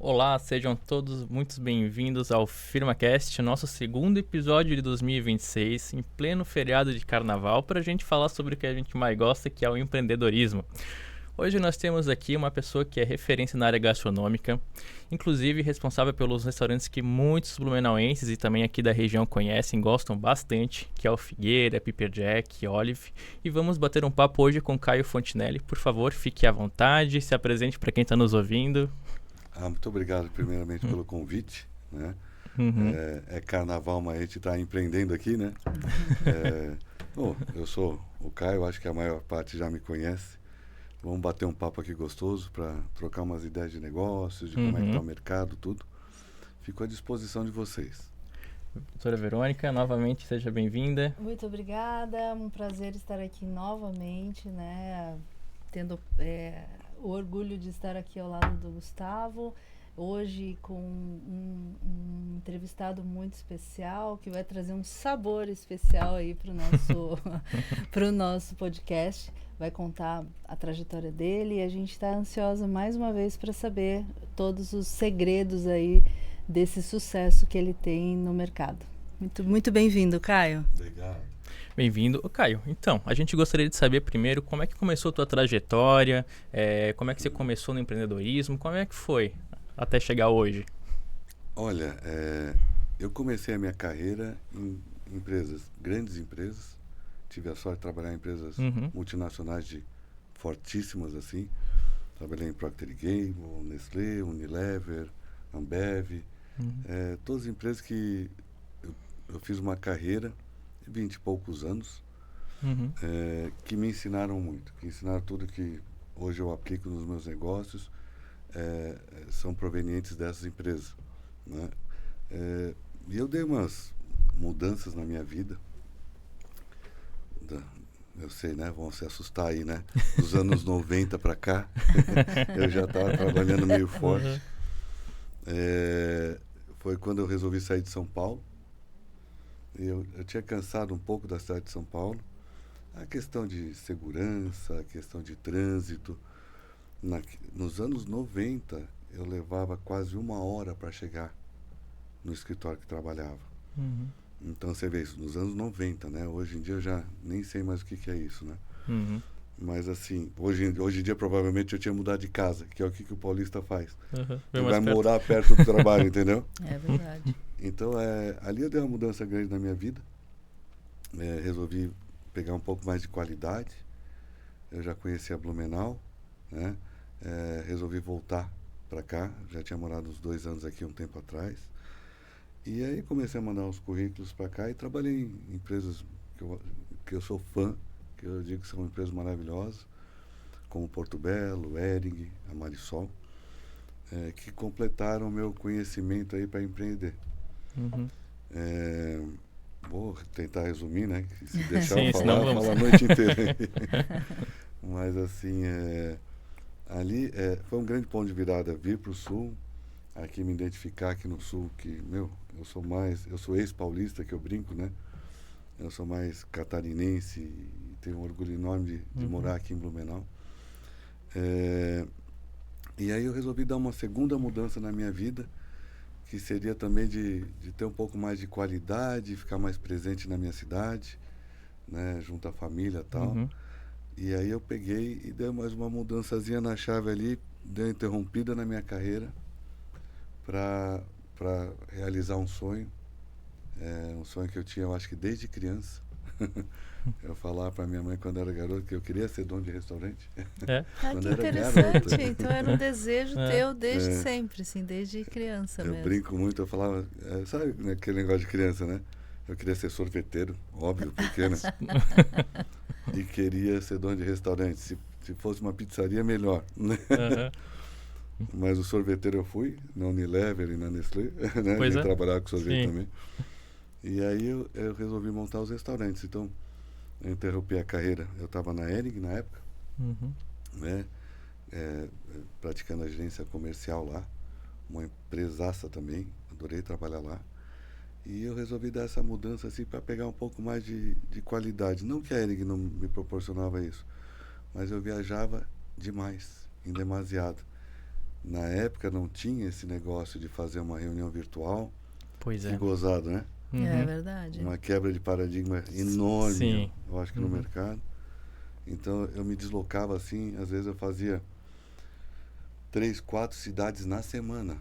Olá, sejam todos muito bem-vindos ao FirmaCast, nosso segundo episódio de 2026, em pleno feriado de carnaval, para a gente falar sobre o que a gente mais gosta, que é o empreendedorismo. Hoje nós temos aqui uma pessoa que é referência na área gastronômica, inclusive responsável pelos restaurantes que muitos blumenauenses e também aqui da região conhecem, gostam bastante, que é o Figueira, Piper Jack, Olive. E vamos bater um papo hoje com Caio Fontinelli. Por favor, fique à vontade, se apresente para quem está nos ouvindo. Muito obrigado primeiramente pelo convite, né? Uhum. É carnaval, mas a gente está empreendendo aqui, né? Bom, eu sou o Caio, acho que a maior parte já me conhece. Vamos bater um papo aqui gostoso para trocar umas ideias de negócios, de como é que está o mercado, tudo. Fico à disposição de vocês. Doutora Verônica, novamente seja bem-vinda. Muito obrigada, um prazer estar aqui novamente, né? Tendo o orgulho de estar aqui ao lado do Gustavo, hoje com um entrevistado muito especial, que vai trazer um sabor especial aí para o nosso, pro nosso podcast, vai contar a trajetória dele, e a gente está ansiosa mais uma vez para saber todos os segredos aí desse sucesso que ele tem no mercado. Muito bem-vindo, Caio. Obrigado. Bem-vindo. Ô, Caio, então, a gente gostaria de saber primeiro como é que começou a tua trajetória, como é que você começou no empreendedorismo, como é que foi até chegar hoje? Olha, eu comecei a minha carreira em empresas, grandes empresas. Tive a sorte de trabalhar em empresas multinacionais fortíssimas assim. Trabalhei em Procter & Gamble, Nestlé, Unilever, Ambev. Todas as empresas que eu fiz uma carreira, 20 e poucos anos, que me ensinaram muito, que ensinaram tudo que hoje eu aplico nos meus negócios, são provenientes dessas empresas, né? E eu dei umas mudanças na minha vida, eu sei, né? Vão se assustar aí, né? Dos anos 90 para cá, eu já estava trabalhando meio forte. Foi quando eu resolvi sair de São Paulo. Eu tinha cansado um pouco da cidade de São Paulo. A questão de segurança, a questão de trânsito. Nos anos 90, eu levava quase 1 hora para chegar no escritório que trabalhava. Então, você vê isso, nos anos 90, né? Hoje em dia eu já nem sei mais o que é isso, né? Mas, assim, hoje em dia provavelmente eu tinha mudado de casa, que é o que o paulista faz. Ele vai morar perto do trabalho, entendeu? É verdade. Então, ali eu dei uma mudança grande na minha vida. Resolvi pegar um pouco mais de qualidade. Eu já conhecia Blumenau, né? Resolvi voltar para cá. Já tinha morado uns 2 anos aqui um tempo atrás. E aí comecei a mandar uns currículos para cá e trabalhei em empresas que eu sou fã, que eu digo que são empresas maravilhosas, como Porto Belo, Hering, a Marisol, que completaram o meu conhecimento aí para empreender. Vou tentar resumir, né? Se deixar eu falar a noite inteira. Mas assim, ali foi um grande ponto de virada vir para o Sul, aqui me identificar aqui no Sul, que, eu sou ex-paulista, que eu brinco, né? Eu sou mais catarinense e tenho um orgulho enorme de morar aqui em Blumenau. E aí eu resolvi dar uma segunda mudança na minha vida, que seria também de ter um pouco mais de qualidade, ficar mais presente na minha cidade, né, junto à família e tal. E aí eu peguei e dei mais uma mudançazinha na chave ali, dei uma interrompida na minha carreira para realizar um sonho. Um sonho que eu tinha, eu acho que desde criança. Eu falava para minha mãe quando era garoto que eu queria ser dono de restaurante. Que interessante. Então era um desejo teu desde sempre, assim, desde criança mesmo. Eu brinco muito, eu falava, sabe aquele negócio de criança, né? Eu queria ser sorveteiro, óbvio, pequeno. E queria ser dono de restaurante. Se fosse uma pizzaria, melhor, né? Mas o sorveteiro eu fui, na Unilever e na Nestlé, né? Eu trabalhava com sorvete também. E aí eu resolvi montar os restaurantes. Então, eu interrompi a carreira. Eu estava na Hering na época, né? Praticando a gerência comercial lá. Uma empresaça também, adorei trabalhar lá. E eu resolvi dar essa mudança assim para pegar um pouco mais de qualidade. Não que a Hering não me proporcionava isso, mas eu viajava demais, em demasiado. Na época não tinha esse negócio de fazer uma reunião virtual. Pois Que é. gozado, né? É verdade. Uma quebra de paradigma enorme, Sim. eu acho que no mercado. Então eu me deslocava assim, às vezes eu fazia 3, 4 cidades na semana.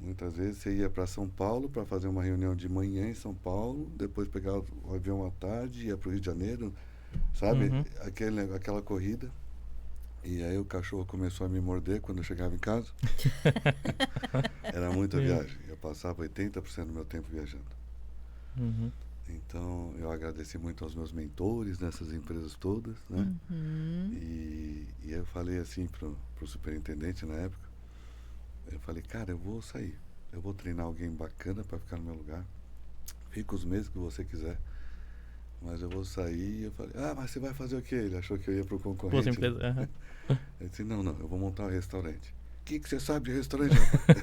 Muitas vezes você ia para São Paulo para fazer uma reunião de manhã em São Paulo, depois pegava o avião à tarde, ia para o Rio de Janeiro, sabe? Aquela corrida. E aí o cachorro começou a me morder quando eu chegava em casa. Era muita viagem. Eu passava 80% do meu tempo viajando. Uhum. Então eu agradeci muito aos meus mentores nessas empresas todas, né? E eu falei assim pro superintendente na época, eu falei, cara, eu vou sair, eu vou treinar alguém bacana para ficar no meu lugar, fica os meses que você quiser, mas eu vou sair. E eu falei, mas você vai fazer o quê? Ele achou que eu ia pro concorrente. Empresa, Eu disse, não, eu vou montar um restaurante. O que você sabe de restaurante, rapaz?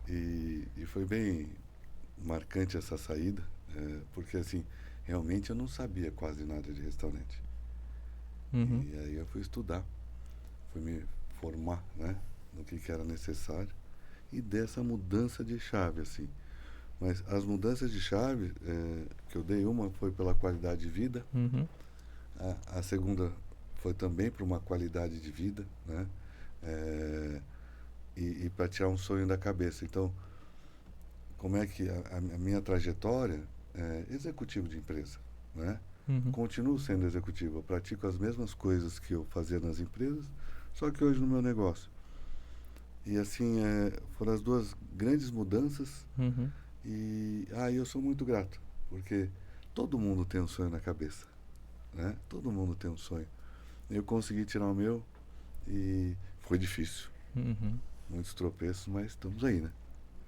E foi bem marcante essa saída, porque assim, realmente eu não sabia quase nada de restaurante. E aí eu fui estudar, fui me formar, né, no que era necessário, e dessa mudança de chave, assim. Mas as mudanças de chave que eu dei, uma foi pela qualidade de vida, a segunda foi também para uma qualidade de vida, né, e para tirar um sonho da cabeça. Então, como é que a minha trajetória é executivo de empresa, né? Continuo sendo executivo, eu pratico as mesmas coisas que eu fazia nas empresas, só que hoje no meu negócio. E assim, foram as duas grandes mudanças. E eu sou muito grato, porque todo mundo tem um sonho na cabeça, né? Todo mundo tem um sonho. Eu consegui tirar o meu e foi difícil. Muitos tropeços, mas estamos aí, né?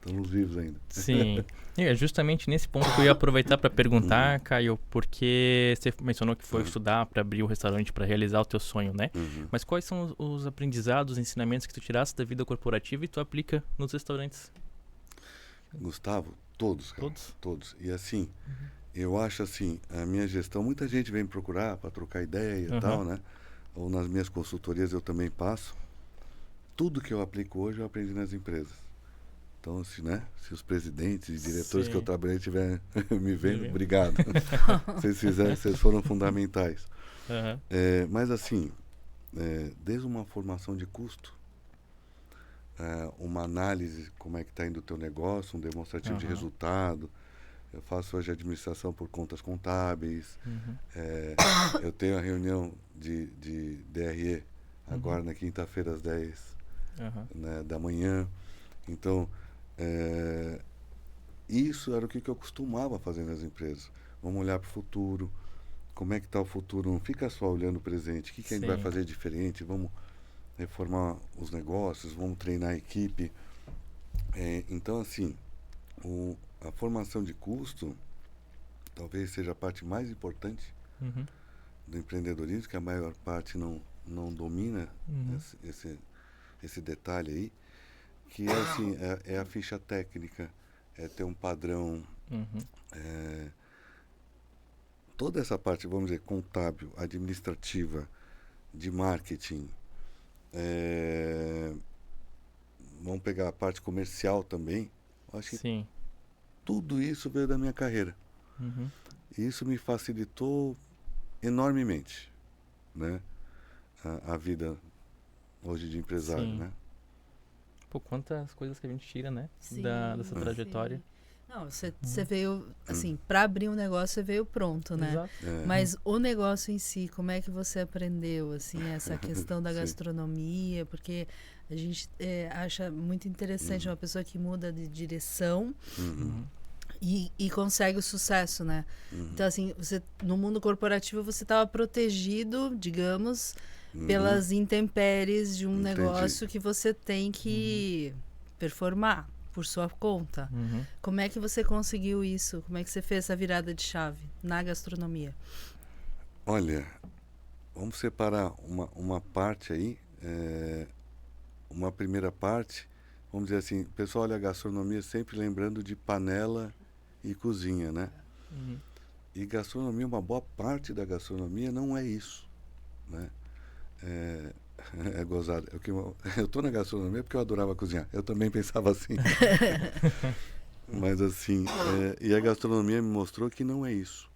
Estamos vivos ainda. Sim. E é justamente nesse ponto que eu ia aproveitar para perguntar, Caio, porque você mencionou que foi estudar para abrir o restaurante, para realizar o teu sonho, né? Mas quais são os aprendizados, os ensinamentos que tu tiraste da vida corporativa e tu aplica nos restaurantes? Gustavo, todos, cara. Todos. E assim, eu acho assim, a minha gestão, muita gente vem me procurar para trocar ideia e tal, né? Ou nas minhas consultorias eu também passo. Tudo que eu aplico hoje eu aprendi nas empresas. Então, se os presidentes e diretores que eu trabalhei estiverem me vendo, obrigado. Vocês foram fundamentais. Mas assim, desde uma formação de custo, uma análise, como é que está indo o teu negócio, um demonstrativo de resultado. Eu faço hoje administração por contas contábeis. Eu tenho a reunião de DRE agora na quinta-feira às 10 né, da manhã. Então, isso era o que eu costumava fazer nas empresas. Vamos olhar para o futuro. Como é que está o futuro? Não fica só olhando o presente. O que a gente vai fazer diferente? Vamos reformar os negócios, vamos treinar a equipe. Então, assim, a formação de custo talvez seja a parte mais importante do empreendedorismo, que a maior parte não domina esse detalhe aí, que é assim, é a ficha técnica, é ter um padrão, toda essa parte, vamos dizer, contábil, administrativa, de marketing, vamos pegar a parte comercial também. Acho que tudo isso veio da minha carreira. E isso me facilitou enormemente, né? A vida hoje de empresário, né? Pô, quantas coisas que a gente tira, né? Dessa trajetória. Não, você veio, assim, para abrir um negócio, você veio pronto, né? Exato. Mas o negócio em si, como é que você aprendeu, assim, essa questão da gastronomia? Porque a gente acha muito interessante uma pessoa que muda de direção e consegue o sucesso, né? Então, assim, no mundo corporativo, você estava protegido, digamos, pelas intempéries de um negócio que você tem que performar por sua conta. Como é que você conseguiu isso? Como é que você fez essa virada de chave na gastronomia? Olha, vamos separar uma parte aí, uma primeira parte, vamos dizer assim, o pessoal olha a gastronomia sempre lembrando de panela e cozinha, né? E gastronomia, uma boa parte da gastronomia não é isso, né? É gozado. Eu tô na gastronomia porque eu adorava cozinhar. Eu também pensava assim. Mas assim, e a gastronomia me mostrou que não é isso.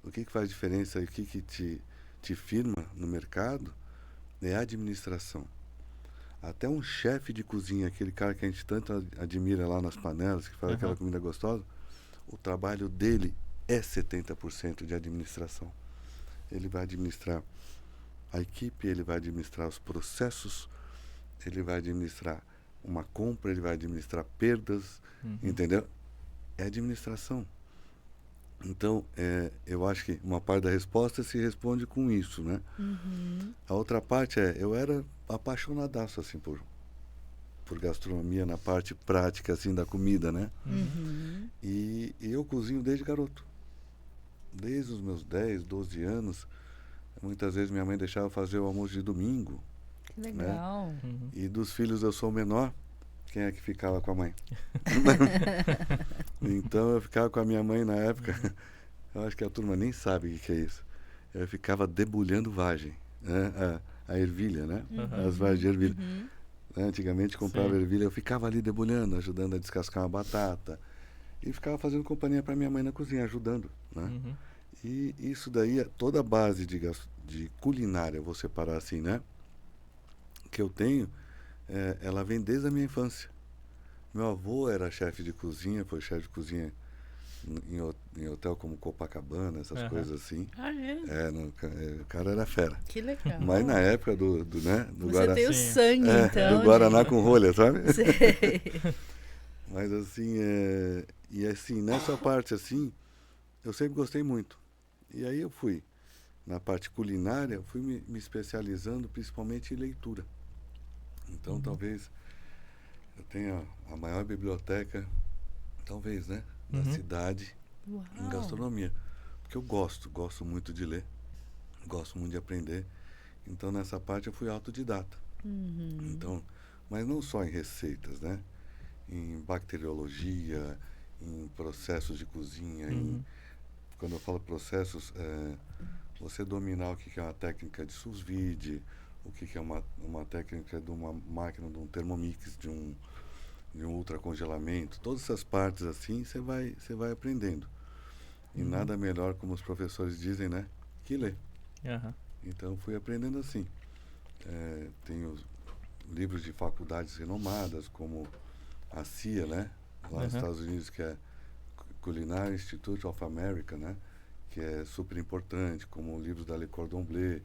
O que faz diferença e o que te firma no mercado é a administração. Até um chefe de cozinha, aquele cara que a gente tanto admira lá nas panelas, que faz aquela comida gostosa, o trabalho dele é 70% de administração. Ele vai administrar a equipe, ele vai administrar os processos, ele vai administrar uma compra, ele vai administrar perdas, entendeu? É administração. Então, eu acho que uma parte da resposta se responde com isso, né? A outra parte eu era apaixonadaço, assim, por gastronomia na parte prática, assim, da comida, né? E eu cozinho desde garoto. Desde os meus 10, 12 anos, muitas vezes minha mãe deixava eu fazer o almoço de domingo. Que legal. Né? E dos filhos eu sou o menor, quem é que ficava com a mãe? Então eu ficava com a minha mãe na época, eu acho que a turma nem sabe o que é isso. Eu ficava debulhando vagem, né? A ervilha, né? As vagens de ervilha. Né? Antigamente comprava ervilha, eu ficava ali debulhando, ajudando a descascar uma batata. E ficava fazendo companhia para minha mãe na cozinha, ajudando. Né? E isso daí, toda a base de culinária, vou separar assim, né? Que eu tenho, ela vem desde a minha infância. Meu avô era chefe de cozinha, foi chefe de cozinha em hotel como Copacabana, essas coisas assim. Ah, é? O cara era fera. Que legal. Mas na época do Você Guaraná. tem o sangue, então. Do Guaraná com rolha, sabe? Sei. Mas assim, e assim, nessa parte assim, eu sempre gostei muito. E aí eu fui, na parte culinária, fui me especializando principalmente em leitura. Então talvez eu tenha a maior biblioteca, talvez, né? Da cidade. Uau. Em gastronomia. Porque eu gosto muito de ler, gosto muito de aprender. Então nessa parte eu fui autodidata. Então, mas não só em receitas, né? Em bacteriologia, em processos de cozinha. Quando eu falo processos, você dominar o que é uma técnica de sous vide, o que é uma técnica de uma máquina, de um thermomix, de um ultracongelamento, todas essas partes assim, você vai aprendendo. E nada melhor, como os professores dizem, né, que ler. Então fui aprendendo assim. Tenho livros de faculdades renomadas, como a CIA, né, lá nos Estados Unidos, que é Culinary Institute of America, né, que é super importante, como livros da Le Cordon Bleu.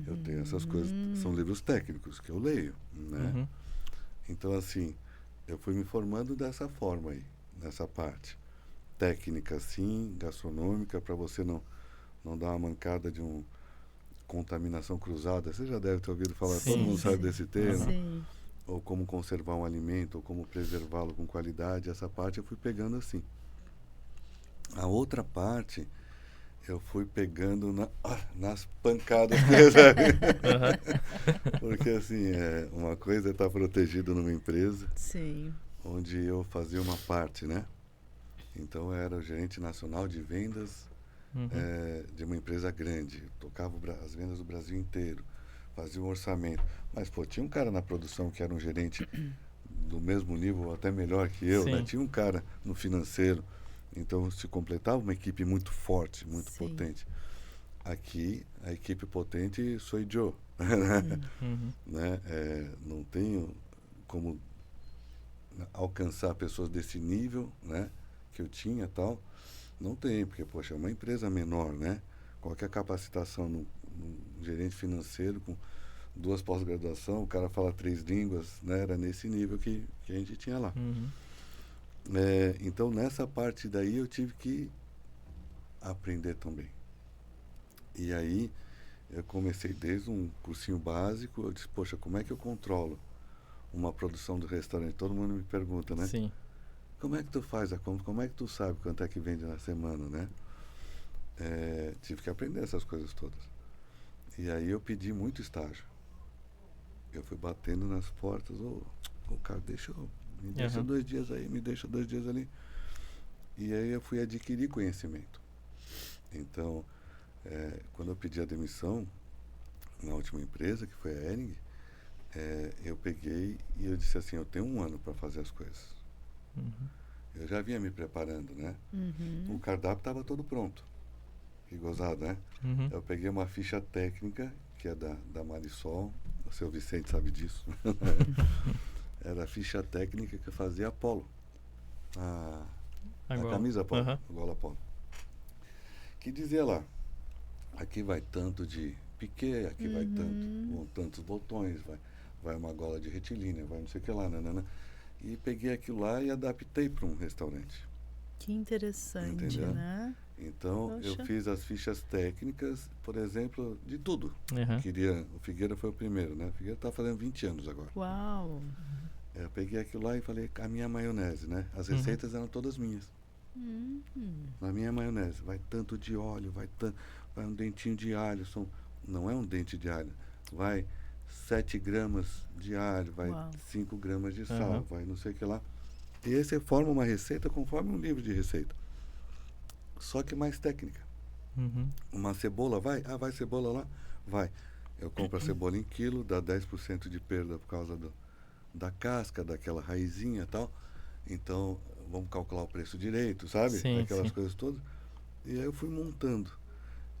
Eu tenho essas coisas, são livros técnicos que eu leio, né? Então assim, eu fui me formando dessa forma aí, nessa parte técnica, sim, gastronômica, para você não dar uma mancada de contaminação cruzada. Você já deve ter ouvido falar, todo mundo sabe desse termo. Sim. Ou como conservar um alimento, ou como preservá-lo com qualidade. Essa parte eu fui pegando assim. A outra parte eu fui pegando nas pancadas que recebe. Porque assim, uma coisa é estar protegido numa empresa, onde eu fazia uma parte, né? Então eu era o gerente nacional de vendas de uma empresa grande. Eu tocava as vendas do Brasil inteiro, fazia um orçamento. Mas, pô, tinha um cara na produção que era um gerente do mesmo nível, até melhor que eu, né? Tinha um cara no financeiro. Então se completava uma equipe muito forte, muito potente. Aqui, a equipe potente sou eu. Né? Não tenho como alcançar pessoas desse nível, né, que eu tinha, tal. Não tem, porque, poxa, é uma empresa menor, né? Qualquer capacitação no gerente financeiro com 2 pós-graduação, o cara fala 3 línguas, né? Era nesse nível que a gente tinha lá. Então, nessa parte daí, eu tive que aprender também. E aí, eu comecei desde um cursinho básico, eu disse, poxa, como é que eu controlo uma produção do restaurante? Todo mundo me pergunta, né? Sim. Como é que tu faz a compra? Como é que tu sabe quanto é que vende na semana, né? Tive que aprender essas coisas todas. E aí eu pedi muito estágio. Eu fui batendo nas portas, cara, me deixa 2 dias aí, me deixa 2 dias ali. E aí eu fui adquirir conhecimento. Então, quando eu pedi a demissão, na última empresa, que foi a Hering, eu peguei e eu disse assim, eu tenho 1 ano para fazer as coisas. Uhum. Eu já vinha me preparando, né? O Uhum. cardápio estava todo pronto. Que gozado, né? Uhum. Eu peguei uma ficha técnica, que é da Marisol, o seu Vicente sabe disso. Era a ficha técnica que eu fazia a polo. A Agora. camisa polo, Aham. a gola polo. Que dizia lá, aqui vai tanto de piquê, aqui vai Uhum. tantos botões, vai uma gola de retilínea, vai não sei o que lá, nanana. E peguei aquilo lá e adaptei para um restaurante. Que interessante, Entendeu? né? Então, eu Poxa. fiz as fichas técnicas, por exemplo, de tudo. Aham. O Figueira foi o primeiro, né? O Figueira está fazendo 20 anos agora. Uau. Eu peguei aquilo lá e falei, a minha maionese, né? As Uhum. receitas eram todas minhas. Uhum. Na minha maionese, vai tanto de óleo, vai um dentinho de alho, não é um dente de alho, vai 7 gramas de alho, vai Uau. 5 gramas de sal, Aham. vai não sei o que lá. E aí você forma uma receita conforme um livro de receita. Só que mais técnica. Uhum. Uma cebola vai? Ah, vai cebola lá? Vai. Eu compro a cebola em quilo, dá 10% de perda por causa da casca, daquela raizinha e tal. Então, vamos calcular o preço direito, sabe? Sim, Aquelas sim. coisas todas. E aí eu fui montando.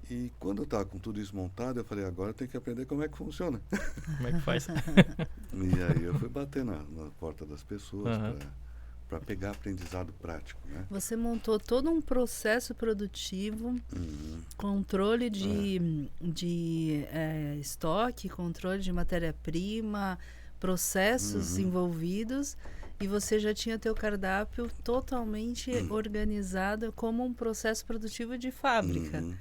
E quando eu estava com tudo isso montado, eu falei, agora eu tenho que aprender como é que funciona. Como é que faz? E aí eu fui bater na porta das pessoas Aham. para pegar aprendizado prático, né? Você montou todo um processo produtivo, Uhum. controle de estoque, controle de matéria-prima, processos Uhum. envolvidos, e você já tinha teu cardápio totalmente organizado como um processo produtivo de fábrica. Uhum.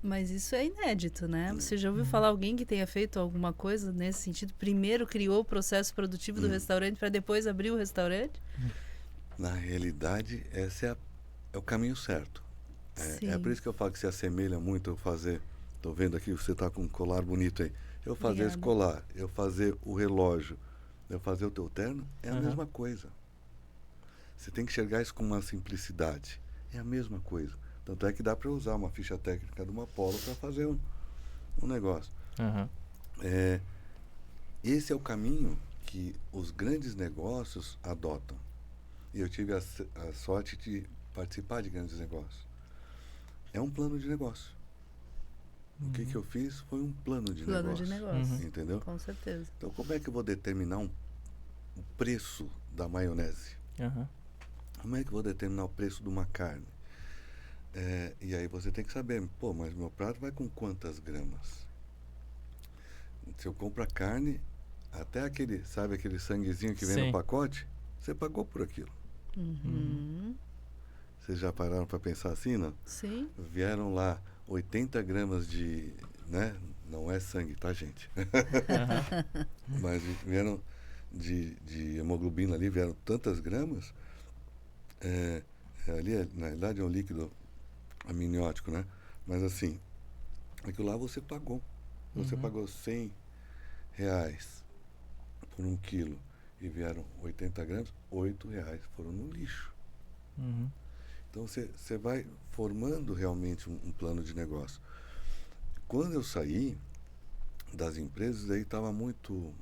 Mas isso é inédito, né? Você já ouviu falar alguém que tenha feito alguma coisa nesse sentido? Primeiro criou o processo produtivo do restaurante para depois abrir o restaurante? Na realidade, é o caminho certo. É por Sim. isso que eu falo que se assemelha muito eu fazer. Estou vendo aqui, você está com um colar bonito aí. Eu fazer esse Obrigada. colar, eu fazer o relógio, eu fazer o teu terno, é a Aham. mesma coisa. Você tem que enxergar isso com uma simplicidade. É a mesma coisa. Tanto é que dá para usar uma ficha técnica de uma Polo para fazer um negócio. Aham. Esse é o caminho que os grandes negócios adotam. E eu tive a sorte de participar de grandes negócios. É um plano de negócio. O que eu fiz foi um plano de Plano negócio. de negócio. Entendeu? Com certeza. Então, como é que eu vou determinar o preço da maionese? Aham. Como é que eu vou determinar o preço de uma carne? E aí você tem que saber, pô, mas meu prato vai com quantas gramas? Se eu compro a carne, até sabe aquele sanguezinho que vem no Sim. pacote, você pagou por aquilo. Uhum. Vocês já pararam para pensar assim, não? Sim. Vieram lá 80 gramas de, né? Não é sangue, tá, gente? Aham. Mas vieram de hemoglobina ali, vieram tantas gramas. Ali, na realidade, é um líquido amniótico, né? Mas assim, aquilo lá você pagou. Você pagou R$ 100 por 1 quilo e vieram 80 gramas, R$ 8 foram no lixo. Uhum. Então você vai formando realmente um plano de negócio. Quando eu saí das empresas, aí estava muito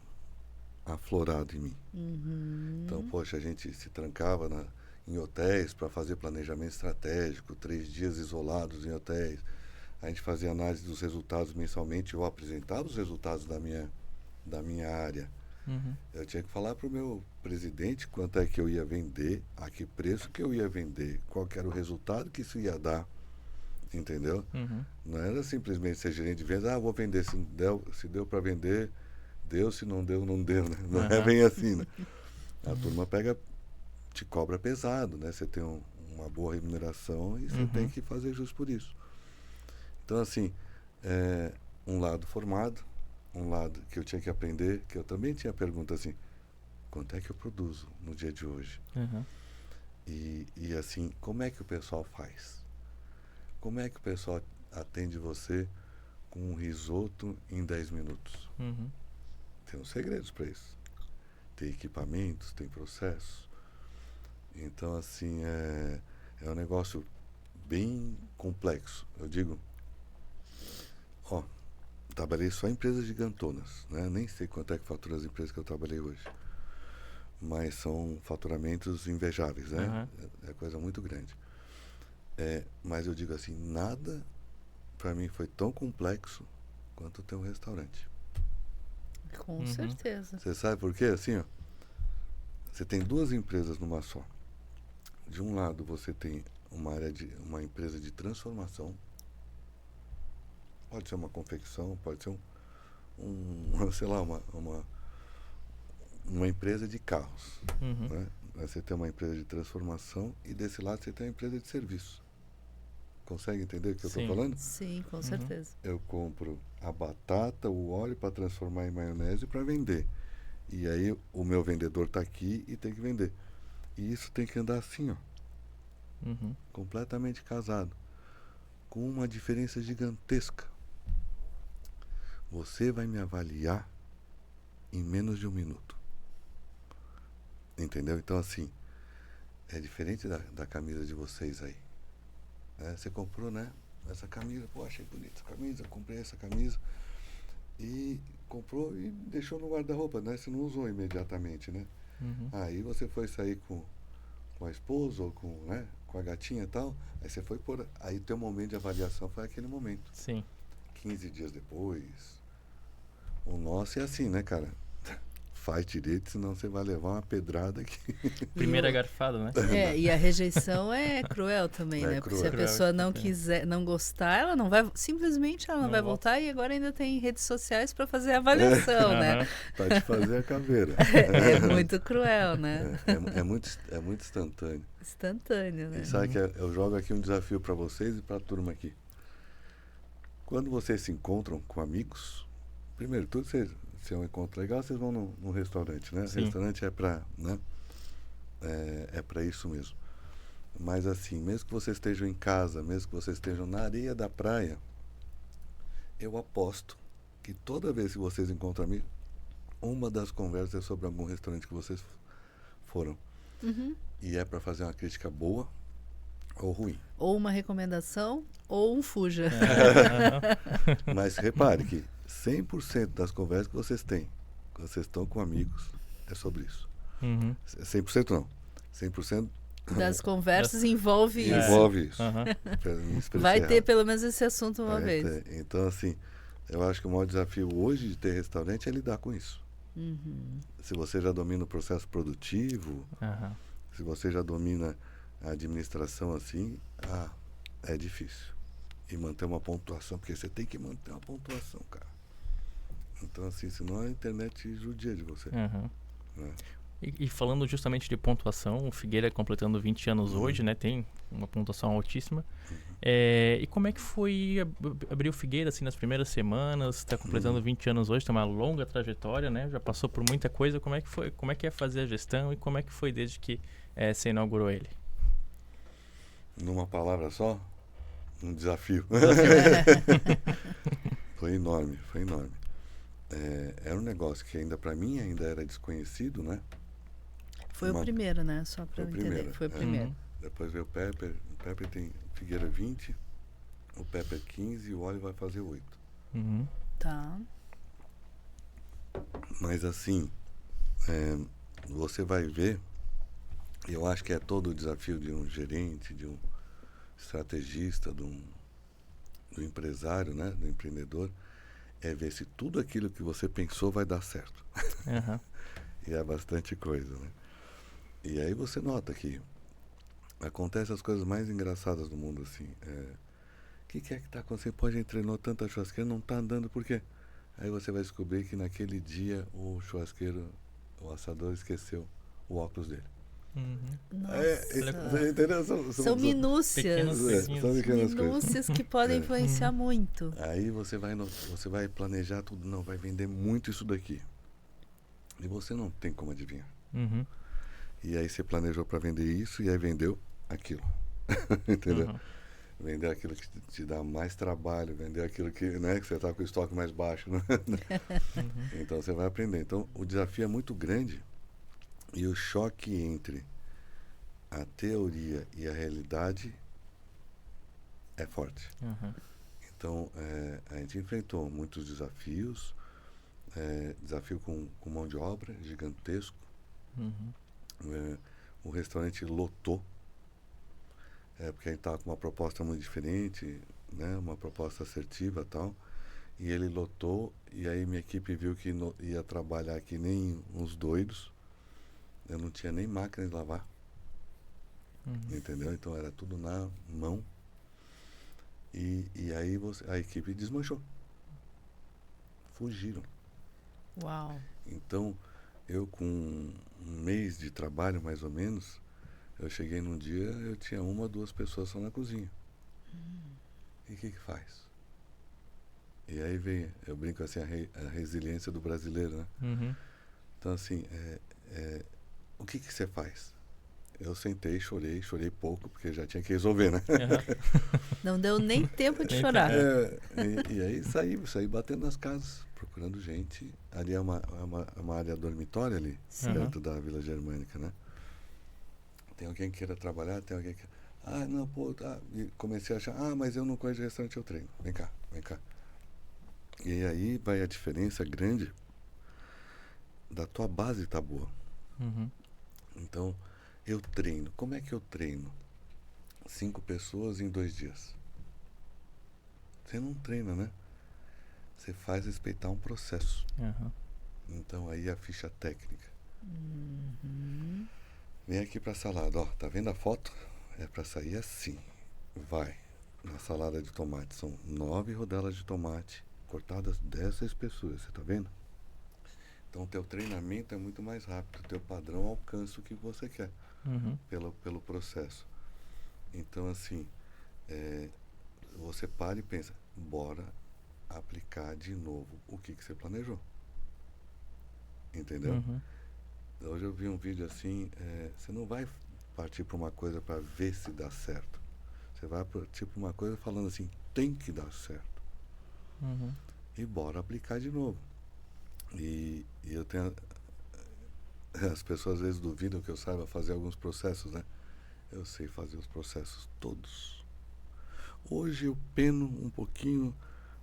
aflorado em mim. Uhum. Então, poxa, a gente se trancava em hotéis para fazer planejamento estratégico, 3 dias isolados em hotéis. A gente fazia análise dos resultados mensalmente, eu apresentava os resultados da minha área. Uhum. Eu tinha que falar para o meu presidente quanto é que eu ia vender, a que preço que eu ia vender, qual que era o resultado que isso ia dar, entendeu? Uhum. Não era simplesmente ser gerente de vendas, vou vender, se deu para vender, deu, se não deu, não deu, né? Não é Aham. bem assim, né? A turma te cobra pesado, né? Você tem uma boa remuneração e você tem que fazer justo por isso. Então, assim, um lado formado, um lado que eu tinha que aprender, que eu também tinha pergunta assim, quanto é que eu produzo no dia de hoje? Aham. E assim, como é que o pessoal faz? Como é que o pessoal atende você com um risoto em 10 minutos? Uhum. Tem uns segredos para isso. Tem equipamentos, tem processos. Então, assim, é um negócio bem complexo. Eu digo, trabalhei só em empresas gigantonas, né? Nem sei quanto é que fatura as empresas que eu trabalhei hoje. Mas são faturamentos invejáveis, né? É coisa muito grande. Mas eu digo assim, nada para mim foi tão complexo quanto ter um restaurante. Com certeza. Você sabe por quê? Assim, ó, você tem duas empresas numa só. De um lado você tem uma empresa de transformação. Pode ser uma confecção, pode ser sei lá, uma empresa de carros. Né? Você tem uma empresa de transformação e desse lado você tem uma empresa de serviço. Consegue entender o que eu estou falando? Sim, com certeza. Eu compro a batata, o óleo para transformar em maionese para vender. E aí o meu vendedor está aqui e tem que vender. E isso tem que andar assim, ó. Completamente casado. Com uma diferença gigantesca. Você vai me avaliar em menos de 1 minuto. Entendeu? Então, assim, é diferente da camisa de vocês aí. Você comprou, né? Essa camisa, pô, achei bonita essa camisa, comprei essa camisa. E comprou e deixou no guarda-roupa, né? Você não usou imediatamente, né? Aí você foi sair com a esposa ou com a gatinha e tal. Aí você foi por... Aí teu momento de avaliação foi aquele momento. Sim. 15 dias depois. O nosso é assim, né, cara? Faz direito, senão você vai levar uma pedrada aqui. Primeira garfada, né? E a rejeição é cruel também, né? Porque se a pessoa não quiser, não gostar, ela não vai, simplesmente ela não vai voltar, e agora ainda tem redes sociais para fazer a avaliação, né? Para te fazer a caveira. É muito cruel, né? É muito instantâneo. Instantâneo, né? E sabe que eu jogo aqui um desafio para vocês e para a turma aqui. Quando vocês se encontram com amigos, primeiro tudo, se é um encontro legal, vocês vão num restaurante, né? Sim. Restaurante é para, né? É para isso mesmo. Mas assim, mesmo que vocês estejam em casa, mesmo que vocês estejam na areia da praia, eu aposto que toda vez que vocês encontram amigos, uma das conversas é sobre algum restaurante que vocês foram. E é para fazer uma crítica boa ou ruim. Ou uma recomendação, ou um fuja. Mas repare que 100% das conversas que vocês têm, que vocês estão com amigos, é sobre isso. 100% não. 100% das conversas envolve isso. Envolve isso. Vai ter pelo menos esse assunto uma vez. Então, assim, eu acho que o maior desafio hoje de ter restaurante é lidar com isso. Se você já domina o processo produtivo, se você já domina a administração, assim, é difícil. E manter uma pontuação, porque você tem que manter uma pontuação, cara. Então, assim, senão a internet judia de você. Né? E falando justamente de pontuação, o Figueira completando 20 anos hoje, né? Tem uma pontuação altíssima. E como é que foi abrir o Figueira, assim, nas primeiras semanas? Está completando 20 anos hoje, tem uma longa trajetória, né? Já passou por muita coisa. Como é que foi? Como é que é fazer a gestão e como é que foi desde que você inaugurou ele? Numa palavra só? Um desafio. Foi enorme, foi enorme. Era um negócio que ainda para mim ainda era desconhecido, né? Foi o primeiro, né? Só para eu entender. Foi o primeiro. Depois veio o Pepper. O Pepper tem Figueira 20, o Pepper 15 e o óleo vai fazer 8. Tá. Mas assim, você vai ver, eu acho que é todo o desafio de um gerente, de um estrategista, do empresário, né? Do empreendedor, é ver se tudo aquilo que você pensou vai dar certo. E é bastante coisa, né? E aí você nota que acontecem as coisas mais engraçadas do mundo, assim. O que é que está acontecendo? Pô, a gente treinou tanta churrasqueira, não está andando, por quê? Aí você vai descobrir que naquele dia o churrasqueiro, o assador, esqueceu o óculos dele. Nossa. Entendeu? São minúcias. São pequenas minúcias que podem influenciar muito. Aí você vai planejar tudo, não, vai vender muito isso daqui. E você não tem como adivinhar. E aí você planejou para vender isso e aí vendeu aquilo. Entendeu? Vendeu aquilo que te dá mais trabalho, vendeu aquilo que, né, que você está com o estoque mais baixo. Né? Então você vai aprender. Então o desafio é muito grande e o choque entre a teoria e a realidade é forte. Então, a gente enfrentou muitos desafios, desafio com mão de obra gigantesco. O restaurante lotou, porque a gente estava com uma proposta muito diferente, né? Uma proposta assertiva e tal. E ele lotou, e aí minha equipe viu que ia trabalhar que nem uns doidos. Eu não tinha nem máquina de lavar, entendeu? Então era tudo na mão. E aí a equipe desmanchou. Fugiram. Uau. Então, eu com um mês de trabalho, mais ou menos, eu cheguei num dia, eu tinha 1 ou 2 pessoas só na cozinha. E o que faz? E aí vem, eu brinco assim, a resiliência do brasileiro, né? Então, assim, o que você faz? Eu sentei, chorei pouco, porque já tinha que resolver, né? Não deu nem tempo de chorar. E aí saí batendo nas casas, procurando gente. Ali é uma área dormitória ali, perto da Vila Germânica, né? Tem alguém que queira trabalhar, tem alguém que... Ah, não, pô, tá. E comecei a achar, mas eu não conheço restaurante, eu treino. Vem cá. E aí vai a diferença grande da tua base tá boa. Então, eu treino. Como é que eu treino? 5 pessoas em 2 dias. Você não treina, né? Você faz respeitar um processo. Então, aí a ficha técnica. Vem aqui pra salada, ó. Tá vendo a foto? É pra sair assim. Vai. Na salada de tomate. São 9 rodelas de tomate cortadas dessa espessura. Você tá vendo? Então, o teu treinamento é muito mais rápido. O teu padrão alcança o que você quer. Pelo processo. Então, assim, você para e pensa, bora aplicar de novo o que você planejou. Entendeu? Hoje eu vi um vídeo assim, você não vai partir para uma coisa para ver se dá certo. Você vai partir para uma coisa falando assim, tem que dar certo. E bora aplicar de novo. E eu tenho... As pessoas às vezes duvidam que eu saiba fazer alguns processos, né? Eu sei fazer os processos todos. Hoje eu peno um pouquinho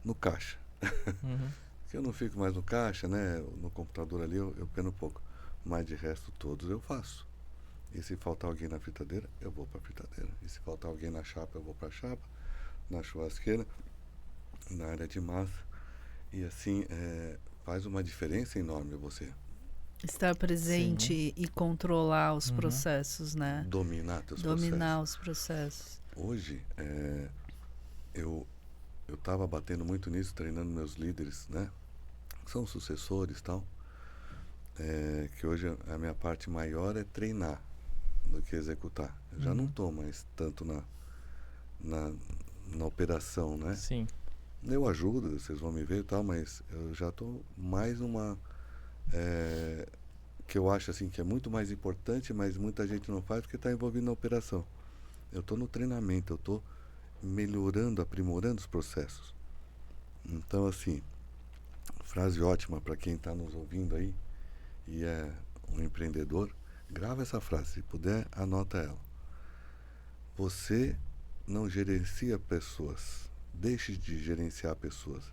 no caixa. Porque eu não fico mais no caixa, né? No computador ali eu peno pouco. Mas de resto todos eu faço. E se faltar alguém na fritadeira, eu vou para a fritadeira. E se faltar alguém na chapa, eu vou para a chapa. Na churrasqueira, na área de massa. E assim, faz uma diferença enorme você. Estar presente e controlar os processos, né? Dominar teus Dominar os processos. Hoje, eu estava batendo muito nisso, treinando meus líderes, né? São sucessores e tal. Que hoje a minha parte maior é treinar do que executar. Eu já não estou mais tanto na operação, né? Sim. Eu ajudo, vocês vão me ver e tal, mas eu já estou mais numa... que eu acho assim que é muito mais importante, mas muita gente não faz porque está envolvido na operação. Eu estou no treinamento, eu estou melhorando, aprimorando os processos. Então, assim, frase ótima para quem está nos ouvindo aí e é um empreendedor, grava essa frase, se puder, anota ela. Você não gerencia pessoas, deixe de gerenciar pessoas.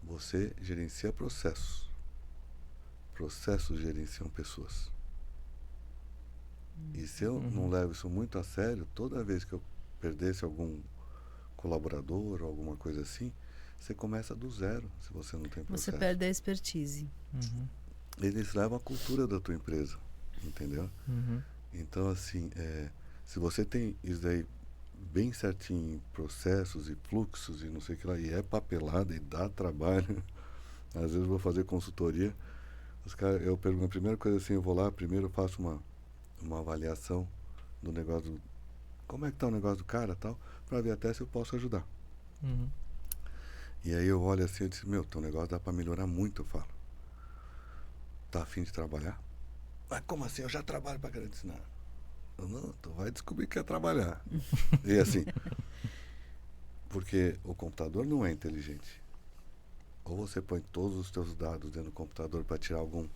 Você gerencia processos. Processos gerenciam pessoas. E se eu não levo isso muito a sério, toda vez que eu perdesse algum colaborador ou alguma coisa assim, você começa do zero, se você não tem processo. Você perde a expertise. Eles levam a cultura da tua empresa, entendeu? Então, assim, se você tem isso daí bem certinho, processos e fluxos e não sei o que lá, e é papelada e dá trabalho, às vezes eu vou fazer consultoria, eu pergunto, a primeira coisa assim, eu vou lá, primeiro eu faço uma avaliação do negócio, como é que tá o negócio do cara e tal, para ver até se eu posso ajudar. E aí eu olho assim, eu disse, teu negócio dá para melhorar muito, eu falo. Tá a fim de trabalhar? Mas como assim? Eu já trabalho para caramba. Não, tu vai descobrir que quer trabalhar. E assim, porque o computador não é inteligente. Ou você põe todos os teus dados dentro do computador para tirar algum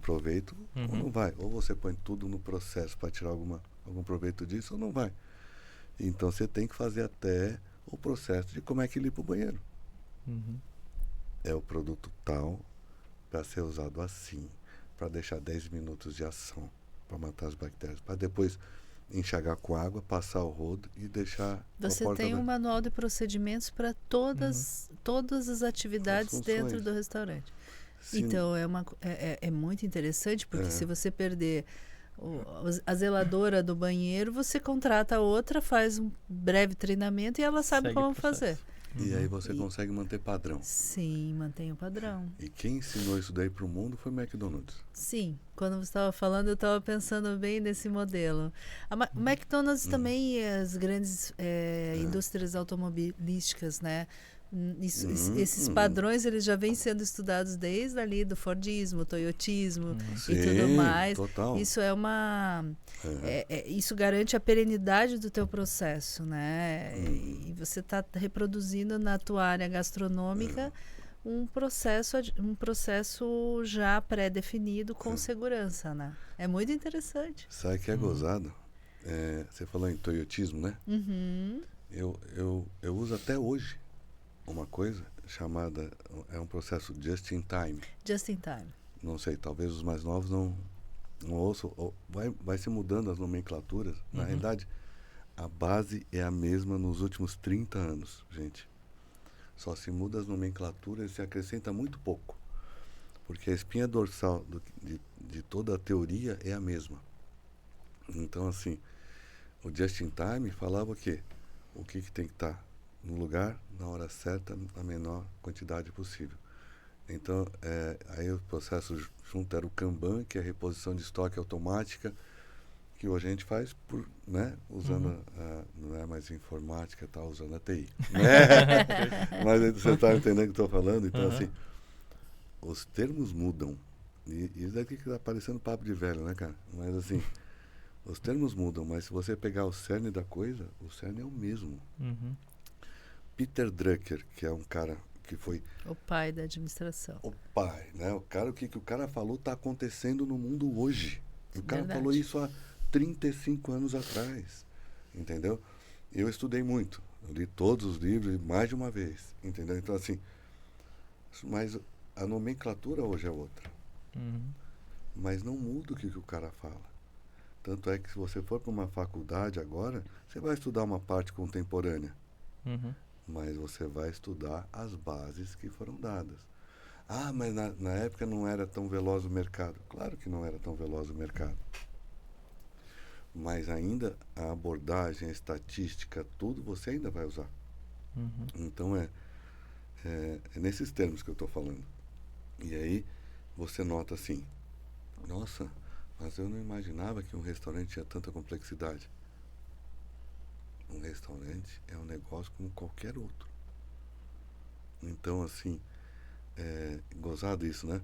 proveito, ou não vai. Ou você põe tudo no processo para tirar algum proveito disso, ou não vai. Então você tem que fazer até o processo de como é que limpa o banheiro. Uhum. É o produto tal para ser usado assim, para deixar 10 minutos de ação, para matar as bactérias, para depois enxagar com água, passar o rodo e deixar Você a porta tem um aberta. manual de procedimentos para todas as atividades As dentro funções. do restaurante. Se- Então, é muito interessante, porque É. se você perder a zeladora do banheiro, você contrata outra, faz um breve treinamento e ela sabe Segue o como processo. fazer. E aí você E- consegue manter padrão. Sim, mantém o padrão. E quem ensinou isso daí para o mundo foi o McDonald's. Sim, quando você estava falando, eu estava pensando bem nesse modelo. O McDonald's também, e as grandes indústrias automobilísticas, né? Esses padrões, eles já vêm sendo estudados desde ali do Fordismo, Toyotismo e tudo mais. Total. Isso é uma... isso garante a perenidade do teu processo, né? E você está reproduzindo na tua área gastronômica um processo já pré-definido com segurança, né? É muito interessante. Sabe que é gozado? Você falou em toyotismo, né? Uhum. Eu uso até hoje uma coisa chamada, é um processo just in time. Just in time. Não sei, talvez os mais novos não ouçam. Vai se mudando as nomenclaturas. Na realidade, a base é a mesma nos últimos 30 anos, gente. Só se muda as nomenclaturas e se acrescenta muito pouco. Porque a espinha dorsal de toda a teoria é a mesma. Então, assim, o just in time falava o quê? O que tem que estar no lugar, na hora certa, na menor quantidade possível. Então, aí o processo junto era o Kanban, que é a reposição de estoque automática, que hoje a gente faz usando, não é mais informática, está usando a TI. Né? Mas você está entendendo o que eu estou falando? Então, assim, os termos mudam. E isso daqui que está parecendo papo de velho, né, cara? Mas, assim, os termos mudam, mas se você pegar o cerne da coisa, o cerne é o mesmo. Peter Drucker, que é um cara que foi o pai da administração. O pai, né? O que o cara falou está acontecendo no mundo hoje. O cara falou isso há 35 anos atrás, entendeu? Eu estudei muito, eu li todos os livros mais de uma vez, entendeu? Então, assim, mas a nomenclatura hoje é outra. Mas não muda o que o cara fala. Tanto é que se você for para uma faculdade agora, você vai estudar uma parte contemporânea. Mas você vai estudar as bases que foram dadas. Ah, mas na época não era tão veloz o mercado. Claro que não era tão veloz o mercado. Mas ainda a abordagem, a estatística, tudo você ainda vai usar. Então é nesses termos que eu estou falando. E aí você nota assim, nossa, mas eu não imaginava que um restaurante tinha tanta complexidade. Um restaurante é um negócio como qualquer outro. Então, assim, gozado isso, né?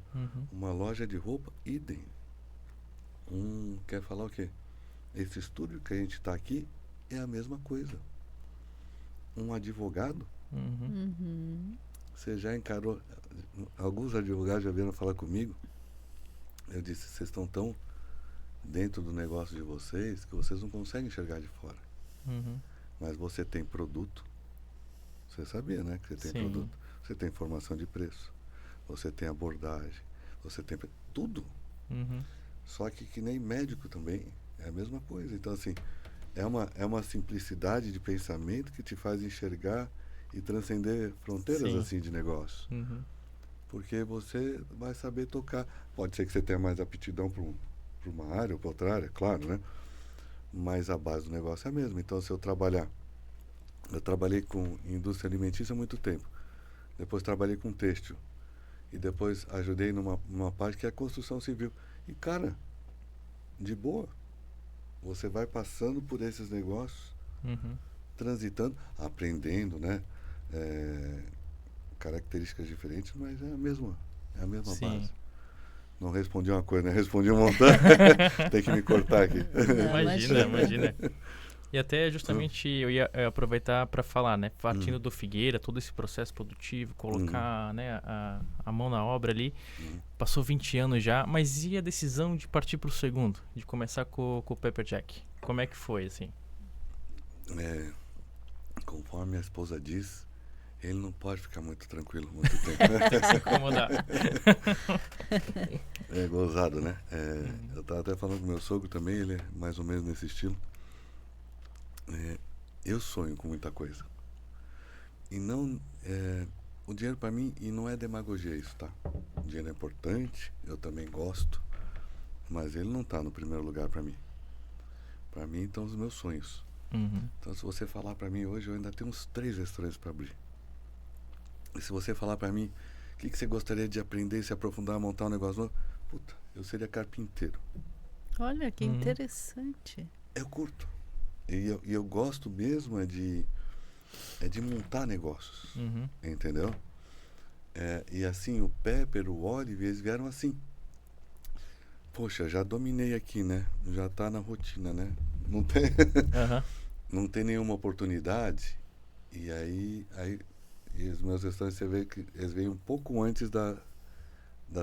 Uma loja de roupa, idem. Quer falar o quê? Esse estúdio que a gente está aqui é a mesma coisa. Um advogado, você já encarou, alguns advogados já vieram falar comigo, eu disse, vocês estão tão dentro do negócio de vocês que vocês não conseguem enxergar de fora. Mas você tem produto, você sabia, né, que você tem produto, você tem informação de preço, você tem abordagem, você tem tudo. Só que nem médico também é a mesma coisa. Então, assim, é uma simplicidade de pensamento que te faz enxergar e transcender fronteiras assim de negócio. Porque você vai saber tocar. Pode ser que você tenha mais aptidão para uma área ou para outra área, claro, né? Mas a base do negócio é a mesma. Então, se eu trabalhei com indústria alimentícia há muito tempo. Depois trabalhei com têxtil. E depois ajudei numa parte que é a construção civil. E, cara, de boa. Você vai passando por esses negócios, transitando, aprendendo, né? Características diferentes, mas é a mesma base. Não respondi uma coisa, né? Respondi um montão. Tem que me cortar aqui. Imagina. E até justamente eu ia aproveitar para falar, né? Partindo do Figueira, todo esse processo produtivo, colocar né, a mão na obra ali. Passou 20 anos já, mas e a decisão de partir para o segundo? De começar com o Pepper Jack? Como é que foi, assim? conforme a esposa diz, ele não pode ficar muito tranquilo muito tempo. Tem que se incomodar. É gozado, né? Eu tava até falando com meu sogro também, ele é mais ou menos nesse estilo. Eu sonho com muita coisa. E não... o dinheiro para mim, e não é demagogia isso, tá? O dinheiro é importante, eu também gosto, mas ele não tá no primeiro lugar para mim. Para mim estão os meus sonhos. Uhum. Então, se você falar para mim hoje, eu ainda tenho uns 3 restaurantes para abrir. E se você falar para mim, o que você gostaria de aprender, se aprofundar, montar um negócio novo? Puta, eu seria carpinteiro. Olha, que interessante. Eu curto. E eu gosto mesmo é de montar negócios. Uhum. Entendeu? E assim, o Pepper, o Olive, eles vieram assim. Poxa, já dominei aqui, né? Já tá na rotina, né? Não tem, Uhum. não tem nenhuma oportunidade. E aí e os meus restaurantes, você vê que eles vêm um pouco antes da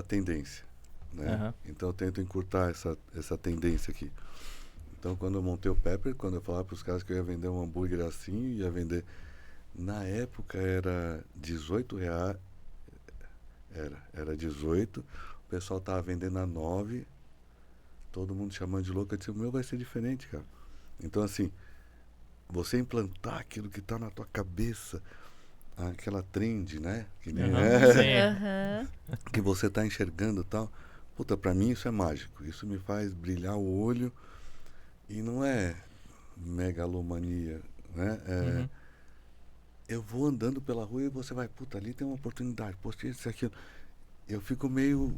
tendência, né? Uhum. Então eu tento encurtar essa tendência aqui. Então quando eu montei o Pepper, quando eu falava para os caras que eu ia vender um hambúrguer assim, ia vender... Na época era R$18, era 18, o pessoal tava vendendo a 9, todo mundo chamando de louco. Eu disse, o meu vai ser diferente, cara. Então assim, você implantar aquilo que tá na tua cabeça, aquela trend, né? Que nem que você tá enxergando e tal. Puta, pra mim isso é mágico. Isso me faz brilhar o olho e não é megalomania, né? Eu vou andando pela rua e você vai, puta, ali tem uma oportunidade, poxa, isso e aquilo. Eu fico meio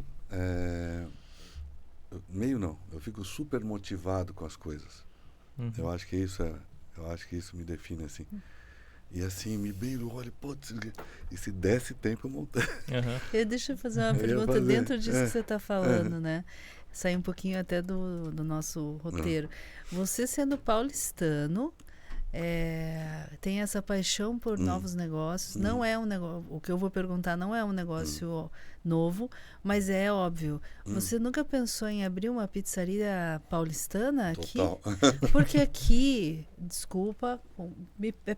não, eu fico super motivado com as coisas. Uhum. Eu acho que isso me define assim. E assim, me brilha o olho, putz, e se desse tempo eu montei. Uhum. Deixa eu fazer uma pergunta dentro disso que você está falando, né? Sair um pouquinho até do nosso roteiro. Você sendo paulistano, tem essa paixão por novos negócios. Não é um negócio, o que eu vou perguntar não é um negócio novo, mas é óbvio. Você nunca pensou em abrir uma pizzaria paulistana aqui? Total. Porque aqui,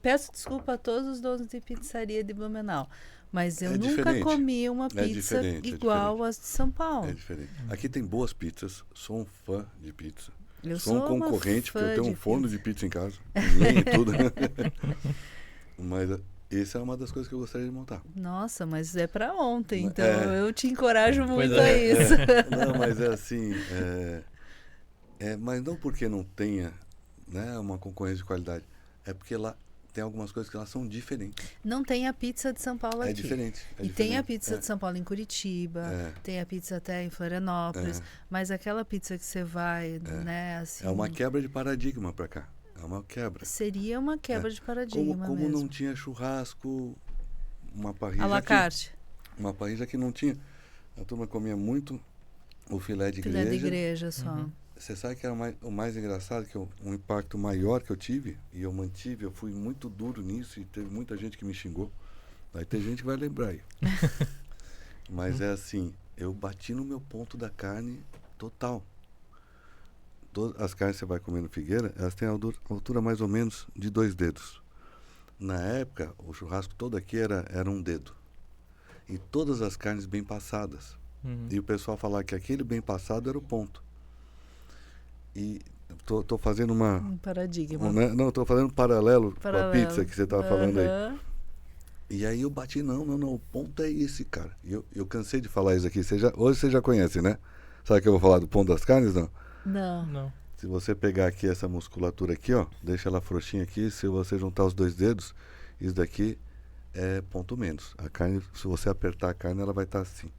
peço desculpa a todos os donos de pizzaria de Blumenau, mas eu nunca comi uma pizza igual às de São Paulo. É diferente. Aqui tem boas pizzas, sou um fã de pizza. Eu sou um concorrente, porque eu tenho um forno de pizza em casa, lenha e tudo. Mas essa é uma das coisas que eu gostaria de montar. Nossa, mas é para ontem, então eu te encorajo muito a isso. Não, mas é assim, mas não porque não tenha, né, uma concorrência de qualidade, é porque lá tem algumas coisas que elas são diferentes. Não tem a pizza de São Paulo aqui. É diferente. Tem a pizza de São Paulo em Curitiba, tem a pizza até em Florianópolis, mas aquela pizza que você vai, né, assim... É uma quebra de paradigma para cá. É uma quebra. Seria uma quebra de paradigma como mesmo. não tinha churrasco, uma parrilha à la carte. Uma parrilha que não tinha. A turma comia muito o filé de igreja. Filé de igreja só. Você sabe que era o mais engraçado, que um impacto maior que eu tive, e eu mantive, eu fui muito duro nisso, e teve muita gente que me xingou. Aí tem gente que vai lembrar aí. Mas é assim, eu bati no meu ponto da carne total. Todas as carnes que você vai comer no Figueira, elas têm a altura mais ou menos de 2 dedos. Na época, o churrasco todo aqui era 1 dedo. E todas as carnes bem passadas. E o pessoal falava que aquele bem passado era o ponto. E tô fazendo um paradigma. Não, tô fazendo um paralelo com a pizza que você estava falando aí. E aí eu bati, não, o ponto é esse, cara. E eu cansei de falar isso aqui. Hoje você já conhece, né? Sabe que eu vou falar do ponto das carnes, não? Não. Se você pegar aqui essa musculatura aqui, ó, deixa ela frouxinha aqui, se você juntar os 2 dedos, isso daqui é ponto menos. A carne, se você apertar a carne, ela vai estar assim.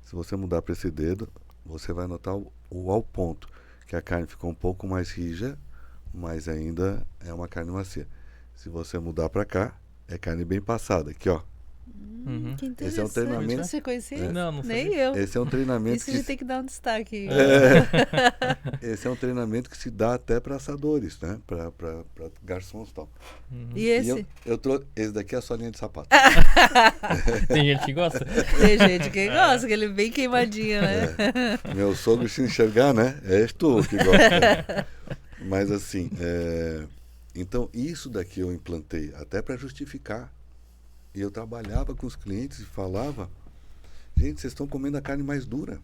Se você mudar para esse dedo, você vai notar o ao ponto, que a carne ficou um pouco mais rija, mas ainda é uma carne macia. Se você mudar para cá, é carne bem passada, aqui, ó. Que interessante. Esse é um treinamento. Você conhecia? Não Nem eu. Esse é um treinamento Isso a gente tem que dar um destaque. Esse é um treinamento que se dá até para assadores, né? Para garçons e tal. E esse? Eu trouxe. Esse daqui é a solinha de sapato. Tem gente que gosta? Tem gente que gosta, que ele é bem queimadinho, né? Meu sogro, se enxergar, né? És tu que gosta. Mas assim, Então, isso daqui eu implantei, até para justificar. E eu trabalhava com os clientes e falava, gente, vocês estão comendo a carne mais dura.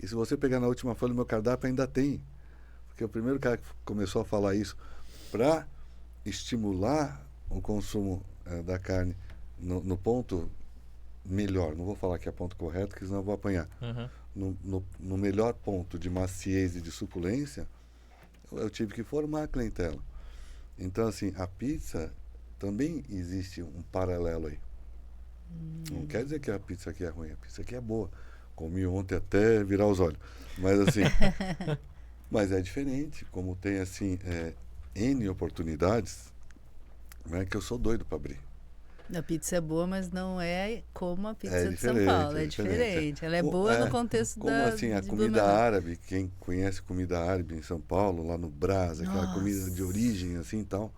E se você pegar na última folha do meu cardápio, ainda tem. Porque o primeiro cara que começou a falar isso para estimular o consumo da carne no ponto melhor. Não vou falar que é ponto correto, porque senão eu vou apanhar. No melhor ponto de maciez e de suculência, eu tive que formar a clientela. Então, assim, a pizza também existe um paralelo aí. Não quer dizer que a pizza aqui é ruim, a pizza aqui é boa. Comi ontem até virar os olhos. Mas, assim, mas é diferente. Como tem, assim, N oportunidades, né, que eu sou doido para abrir. A pizza é boa, mas não é como a pizza de São diferente, Paulo. É diferente. Ela é boa no contexto como assim, a de comida Blumenau. árabe, quem conhece comida árabe em São Paulo, lá no Brás, aquela Nossa. comida de origem, assim, tal,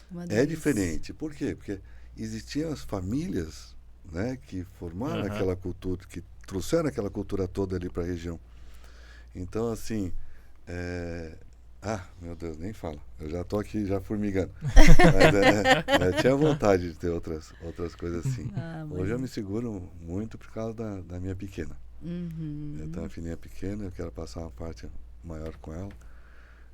Uma é delícia. diferente. Por quê? Porque existiam as famílias, né, que formaram aquela cultura, que trouxeram aquela cultura toda ali para a região. Então, assim, meu Deus, nem fala. Eu já tô aqui já formigando. Mas tinha vontade de ter outras coisas assim. Hoje eu me seguro muito por causa da minha pequena. Eu tenho uma filhinha pequena, eu quero passar uma parte maior com ela.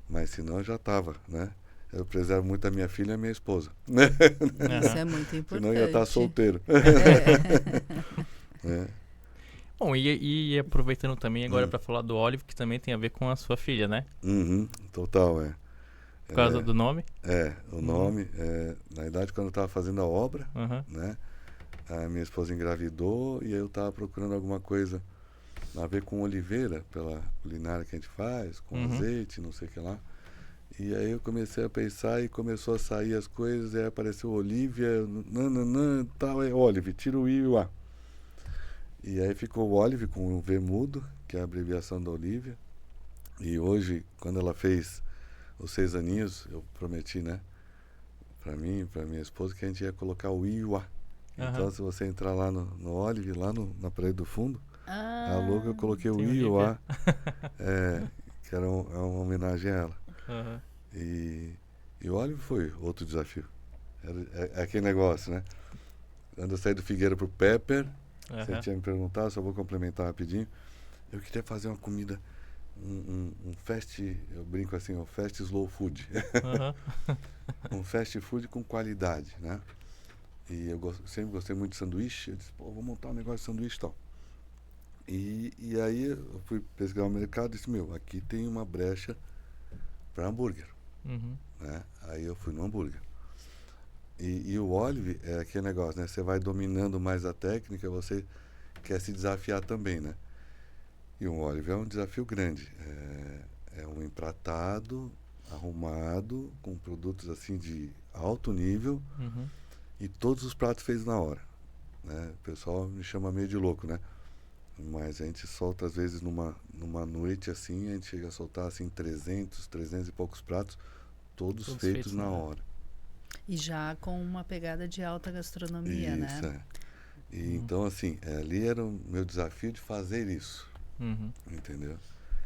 Mas senão eu já estava, né? Eu preservo muito a minha filha e a minha esposa. Isso é muito importante. Senão eu ia estar solteiro. Bom, e aproveitando também agora para falar do Olive, que também tem a ver com a sua filha, né? Total, Por causa do nome? O nome. Na verdade, quando eu estava fazendo a obra, né? A minha esposa engravidou e aí eu estava procurando alguma coisa a ver com oliveira, pela culinária que a gente faz, com azeite, não sei o que lá. E aí eu comecei a pensar e começou a sair as coisas, e aí apareceu Olivia, tal, Olive, tira o I e o A. E aí ficou o Olive com o V mudo, que é a abreviação da Olivia. E hoje, quando ela fez os 6 aninhos, eu prometi, né, para mim, para minha esposa, que a gente ia colocar o I e o A. Então, se você entrar lá no Olive, lá na parede do fundo, a logo eu coloquei o I e o A, que era uma homenagem a ela. E o Olive foi outro desafio. É aquele negócio, né? Quando eu saí do Figueira pro Pepper, você tinha me perguntado, só vou complementar rapidinho. Eu queria fazer uma comida, um fast, eu brinco assim, um fast slow food. Um fast food com qualidade, né? E eu sempre gostei muito de sanduíche. Eu disse, vou montar um negócio de sanduíche e tal. E aí eu fui pesquisar o mercado e disse, aqui tem uma brecha para hambúrguer. Né? Aí eu fui no hambúrguer. E o Olive é aquele negócio, né? Você vai dominando mais a técnica, você quer se desafiar também, né? E o Olive é um desafio grande. É um empratado, arrumado, com produtos assim de alto nível, e todos os pratos feitos na hora. Né? O pessoal me chama meio de louco, né? Mas a gente solta, às vezes, numa noite assim, a gente chega a soltar assim 300 e poucos pratos, todos feitos na hora. E já com uma pegada de alta gastronomia, isso, né? E então, assim, ali era o meu desafio de fazer isso. Entendeu?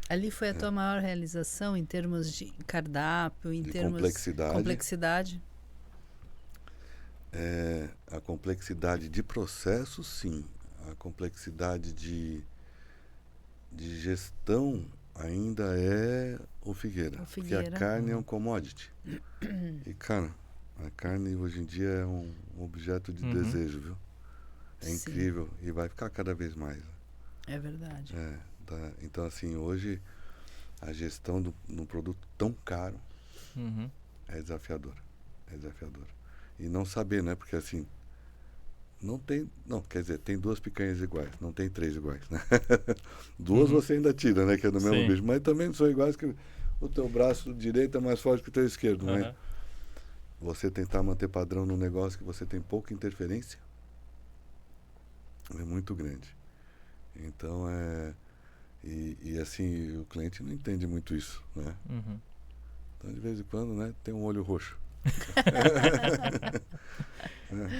Ali foi a tua maior realização em termos de cardápio, em termos de complexidade? A complexidade de processo, sim. A complexidade de gestão ainda é o Figueira. Porque a carne é um commodity. E, cara, a carne hoje em dia é um objeto de desejo, viu? É incrível e vai ficar cada vez mais. É verdade. Então, assim, hoje a gestão de um produto tão caro é desafiadora. É desafiadora. E não saber, né? Porque, assim, quer dizer, tem 2 picanhas iguais, não tem 3 iguais, né? 2 você ainda tira, né? Que é do mesmo bicho. Mas também não são iguais, que o teu braço direito é mais forte que o teu esquerdo, né? Você tentar manter padrão num negócio que você tem pouca interferência é muito grande. Então, e assim, o cliente não entende muito isso, né? Então, de vez em quando, né, tem um olho roxo.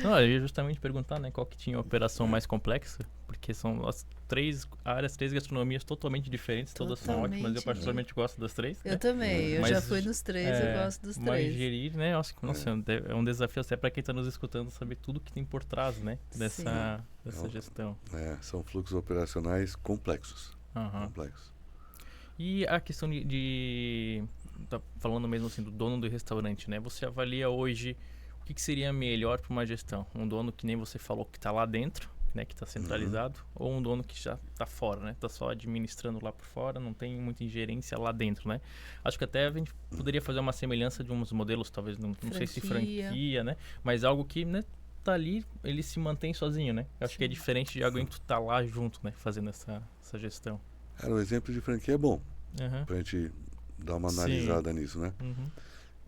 Não, eu ia justamente perguntar, né, qual que tinha a operação mais complexa, porque são as três áreas, três gastronomias totalmente diferentes, todas são ótimas, eu particularmente gosto das três. Eu né? também, eu Mas, já fui nos três, eu gosto dos mas três. gerir, né, nossa, é um desafio até para quem está nos escutando saber tudo que tem por trás, né, dessa gestão. São fluxos operacionais complexos. Uhum. Complexos. E a questão tá falando mesmo assim do dono do restaurante, né? Você avalia hoje o que seria melhor para uma gestão? Um dono que nem você falou que está lá dentro, né? Que está centralizado, ou um dono que já está fora, né? Está só administrando lá por fora, não tem muita ingerência lá dentro, né? Acho que até a gente poderia fazer uma semelhança de uns modelos, talvez, não sei se franquia, né? Mas algo que, né? Tá ali, ele se mantém sozinho, né? Eu acho que é diferente de alguém que tu tá lá junto, né? Fazendo essa gestão. Cara, o exemplo de franquia é bom. Uhum. Pra gente dar uma analisada nisso, né? Uhum.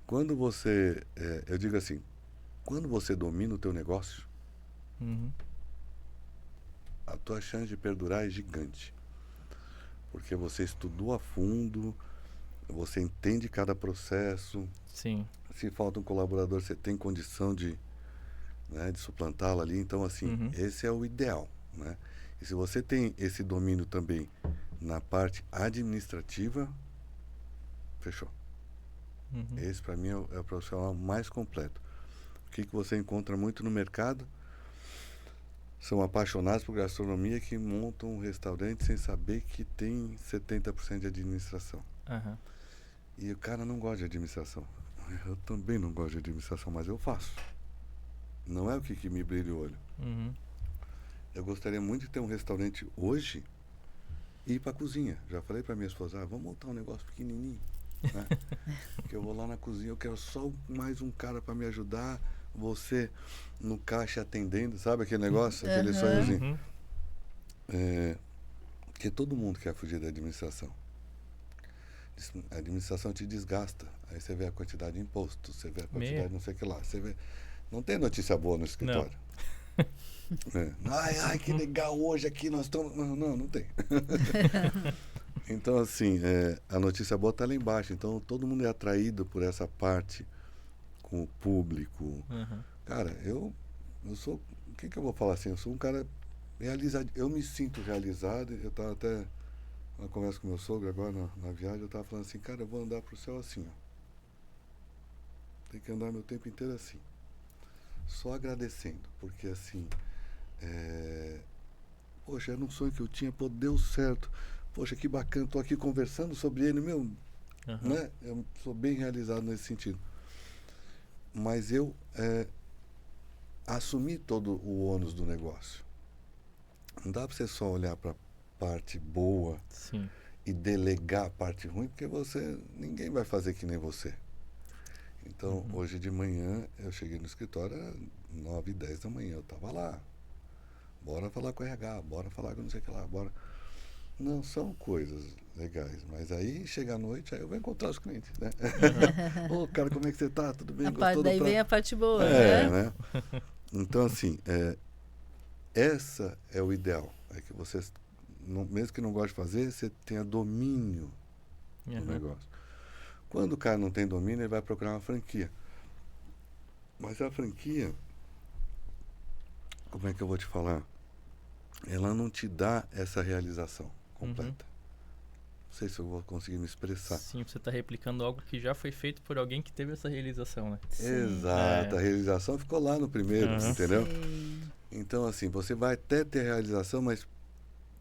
Quando você, eu digo assim, quando você domina o teu negócio, a tua chance de perdurar é gigante. Porque você estudou a fundo, você entende cada processo. Sim. Se falta um colaborador, você tem condição de suplantá-lo ali. Então, assim, esse é o ideal, né? E se você tem esse domínio também na parte administrativa, fechou. Esse, para mim, é o profissional mais completo. O que você encontra muito no mercado são apaixonados por gastronomia que montam um restaurante sem saber que tem 70% de administração. E o cara não gosta de administração. Eu também não gosto de administração, mas eu faço. Não é o que me brilha o olho. Eu gostaria muito de ter um restaurante hoje e ir para a cozinha. Já falei para minha esposa, vamos montar um negócio pequenininho, né? Que eu vou lá na cozinha, eu quero só mais um cara para me ajudar, você no caixa atendendo, sabe aquele negócio, aquele sonhozinho. Porque todo mundo quer fugir da administração. A administração te desgasta. Aí você vê a quantidade de impostos, você vê a quantidade de não sei o que lá. Você vê... Não tem notícia boa no escritório. Ai, que legal, hoje aqui nós estamos... Não tem. Então, assim, a notícia boa está lá embaixo. Então, todo mundo é atraído por essa parte com o público. Cara, eu sou... O que eu vou falar assim? Eu sou um cara realizado. Eu me sinto realizado. Eu estava até na conversa com meu sogro agora, na viagem, eu estava falando assim, cara, eu vou andar pro céu assim, ó. Tem que andar meu tempo inteiro assim. Só agradecendo. Porque, assim... Poxa, era um sonho que eu tinha, pô, deu certo. Poxa, que bacana, estou aqui conversando sobre ele, né? Eu sou bem realizado nesse sentido. Mas eu assumi todo o ônus do negócio. Não dá para você só olhar para a parte boa e delegar a parte ruim, porque ninguém vai fazer que nem você. Então, hoje de manhã, eu cheguei no escritório, era 9h10 da manhã, eu estava lá. Bora falar com o RH, bora falar com não sei o que lá, bora... Não, são coisas legais, mas aí chega à noite, aí eu vou encontrar os clientes, né? Ô, cara, como é que você tá? Tudo bem? Daí vem a parte boa, né? Então, assim, essa é o ideal. É que você, mesmo que não goste de fazer, você tenha domínio do negócio. Quando o cara não tem domínio, ele vai procurar uma franquia. Mas a franquia, como é que eu vou te falar? Ela não te dá essa realização completa. Não sei se eu vou conseguir me expressar. Sim, você está replicando algo que já foi feito por alguém que teve essa realização, né? Exato, a realização ficou lá no primeiro, entendeu? Então, assim, você vai até ter realização, mas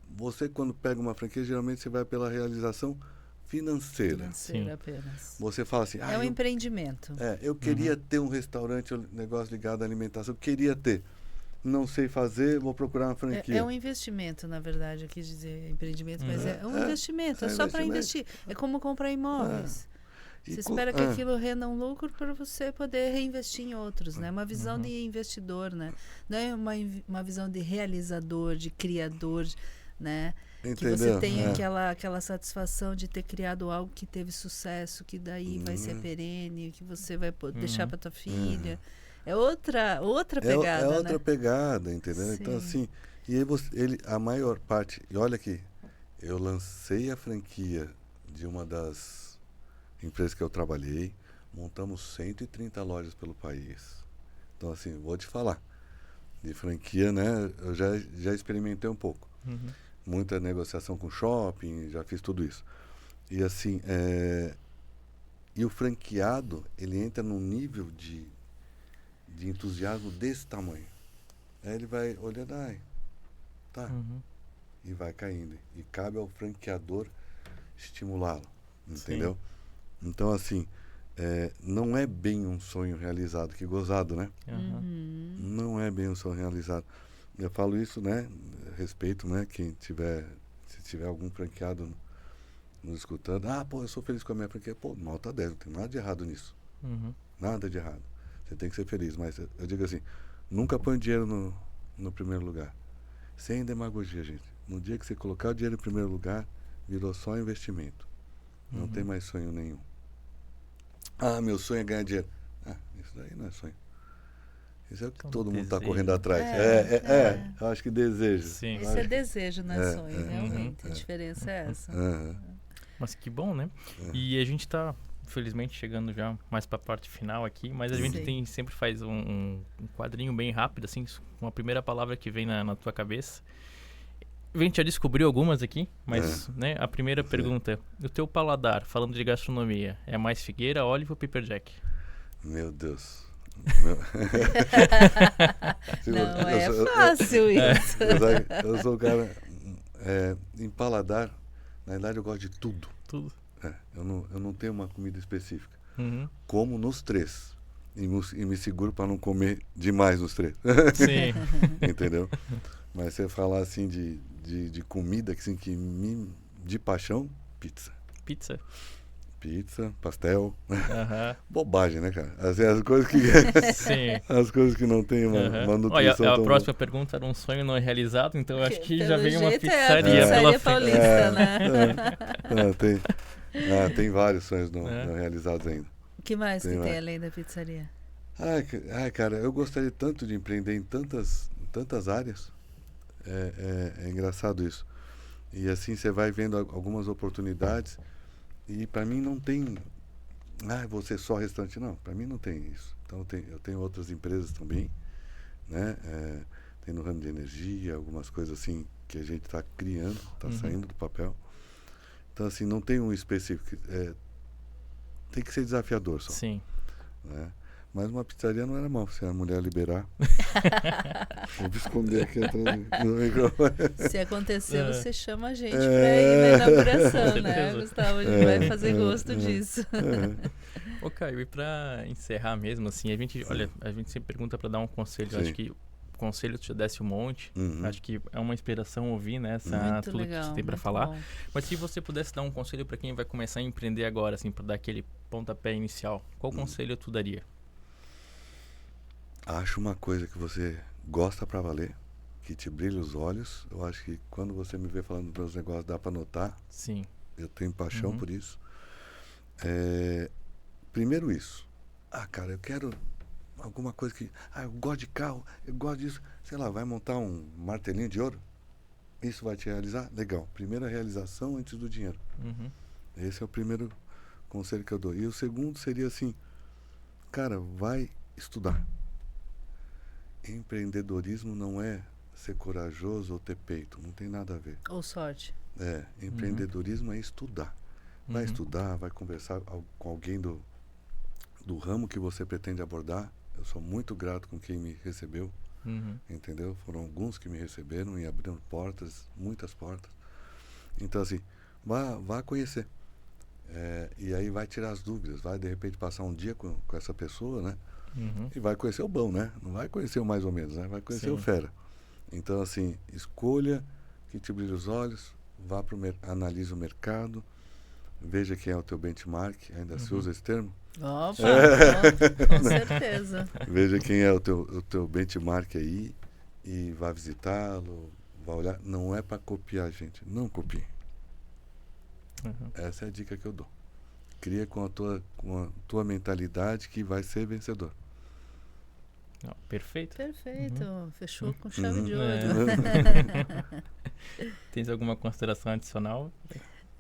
você, quando pega uma franquia, geralmente você vai pela realização financeira. Financeira apenas. Você fala assim... É um empreendimento. Eu queria ter um restaurante, um negócio ligado à alimentação, eu queria ter. Não sei fazer, vou procurar uma franquia. É um investimento, na verdade, eu quis dizer empreendimento, mas é um investimento, é só para investir. É como comprar imóveis. Você espera que aquilo renda um lucro para você poder reinvestir em outros, né? Uma visão de investidor, né? Não é uma visão de realizador, de criador, né? Entendeu? Que você tem aquela satisfação de ter criado algo que teve sucesso, que daí vai ser perene, que você vai deixar para tua filha. É outra pegada, é outra né? pegada, entendeu? Sim. Então, assim, e aí a maior parte... E olha aqui, eu lancei a franquia de uma das empresas que eu trabalhei, montamos 130 lojas pelo país. Então, assim, vou te falar. De franquia, né? Eu já experimentei um pouco. Uhum. Muita negociação com shopping, já fiz tudo isso. E assim, e o franqueado, ele entra num nível de entusiasmo desse tamanho. Aí ele vai olhando, tá, Uhum. e vai caindo. E cabe ao franqueador estimulá-lo, entendeu? Então, assim, não é bem um sonho realizado, que gozado, né? Uhum. Não é bem um sonho realizado. Eu falo isso, né? Respeito, né? Se tiver algum franqueado nos escutando, pô, eu sou feliz com a minha franquia. Pô, nota 10, não tem nada de errado nisso. Uhum. Nada de errado. Você tem que ser feliz. Mas eu digo assim, nunca põe dinheiro no primeiro lugar. Sem demagogia, gente. No dia que você colocar o dinheiro em primeiro lugar, virou só investimento. Não tem mais sonho nenhum. Meu sonho é ganhar dinheiro. Isso daí não é sonho. Isso é o que Então, todo mundo está desejo. correndo atrás. Eu acho que desejo. Sim. Isso é desejo, não é sonho, é, realmente. A diferença é essa. Mas que bom, né? E a gente tá, infelizmente, chegando já mais pra parte final aqui, mas a gente sempre faz um quadrinho bem rápido, assim, com a primeira palavra que vem na tua cabeça. A gente já descobriu algumas aqui, mas né, a primeira pergunta, o teu paladar, falando de gastronomia, é mais Figueira, Olive ou Piperjack? Meu Deus. Não é fácil isso. Eu sou um cara em paladar, na verdade eu gosto de tudo. Tudo. Eu não tenho uma comida específica. Uhum. Como nos três. E me seguro para não comer demais nos três. Sim. Entendeu? Mas você falar assim de comida assim, de paixão, pizza. Pizza, pastel. Bobagem, né, cara? Assim, as coisas que as coisas que não tem uma nutrição. Olha, a próxima pergunta era um sonho não realizado, então eu acho que já veio uma pizzaria pela frente. paulista, né? Tem vários sonhos não realizados ainda. O que mais tem além da pizzaria? Cara, eu gostaria tanto de empreender em tantas áreas. É engraçado isso. E assim você vai vendo algumas oportunidades. E para mim não tem, você só restaurante, não, para mim não tem isso. Então eu tenho outras empresas também, né? Tem no ramo de energia, algumas coisas assim que a gente está criando, está saindo do papel. Então assim, não tem um específico, tem que ser desafiador só. Sim. Né? Mas uma pizzaria não era mal, se a mulher liberar. Vou me esconder aqui atrás do microfone. Se acontecer, você chama a gente pra ir na inauguração, né, Gustavo? A gente vai fazer gosto disso. Ô, Caio, e pra encerrar mesmo, assim, a gente sempre pergunta pra dar um conselho. Eu acho que o conselho te desse um monte. Acho que é uma inspiração ouvir, né, tudo legal, que você tem pra falar. Bom. Mas se você pudesse dar um conselho pra quem vai começar a empreender agora, assim, pra dar aquele pontapé inicial, qual conselho tu daria? Acho uma coisa que você gosta pra valer, que te brilha os olhos. Eu acho que quando você me vê falando dos meus negócios, dá pra notar. Sim. Eu tenho paixão por isso. Primeiro isso. Cara, eu quero alguma coisa que... eu gosto de carro, eu gosto disso. Sei lá, vai montar um martelinho de ouro? Isso vai te realizar? Legal. Primeira realização antes do dinheiro. Esse é o primeiro conselho que eu dou. E o segundo seria assim, cara, vai estudar. Empreendedorismo não é ser corajoso ou ter peito, não tem nada a ver. Ou sorte. Empreendedorismo é estudar. Vai estudar, vai conversar com alguém do ramo que você pretende abordar. Eu sou muito grato com quem me recebeu, entendeu? Foram alguns que me receberam e abriram portas, muitas portas. Então assim, vá conhecer. E aí vai tirar as dúvidas, vai de repente passar um dia com essa pessoa, né? E vai conhecer o bom, né? Não vai conhecer o mais ou menos, né? Vai conhecer o fera. Então, assim, escolha que te brilhe os olhos, analise o mercado, veja quem é o teu benchmark, ainda se usa esse termo? Opa, com certeza. Veja quem é o teu benchmark aí e vá visitá-lo, vá olhar. Não é para copiar, gente. Não copie. Essa é a dica que eu dou. Cria com a tua mentalidade que vai ser vencedor. Perfeito. Fechou com chave de ouro. Tens alguma consideração adicional?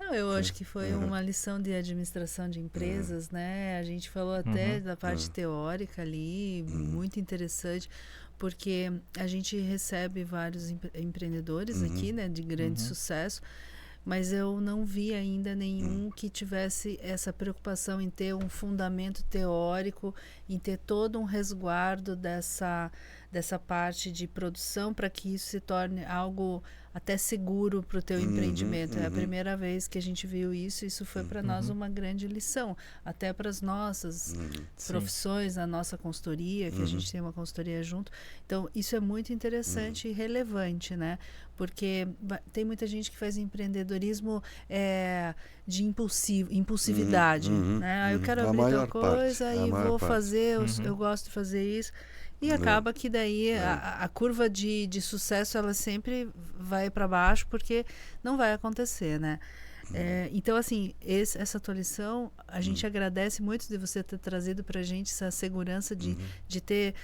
Não, eu acho que foi uma lição de administração de empresas, né? A gente falou até da parte teórica ali, muito interessante, porque a gente recebe vários empreendedores aqui, né, de grande sucesso, mas eu não vi ainda nenhum que tivesse essa preocupação em ter um fundamento teórico, em ter todo um resguardo dessa parte de produção para que isso se torne algo até seguro para o teu empreendimento. É a primeira vez que a gente viu isso foi para nós uma grande lição, até para as nossas profissões, a nossa consultoria, que a gente tem uma consultoria junto. Então, isso é muito interessante e relevante, né? Porque tem muita gente que faz empreendedorismo de impulsividade, né? Eu quero abrir tal coisa e vou fazer, eu gosto de fazer isso. E acaba que daí a curva de sucesso ela sempre vai para baixo porque não vai acontecer, né? Então, assim, essa tua lição, a gente agradece muito de você ter trazido para a gente essa segurança de ter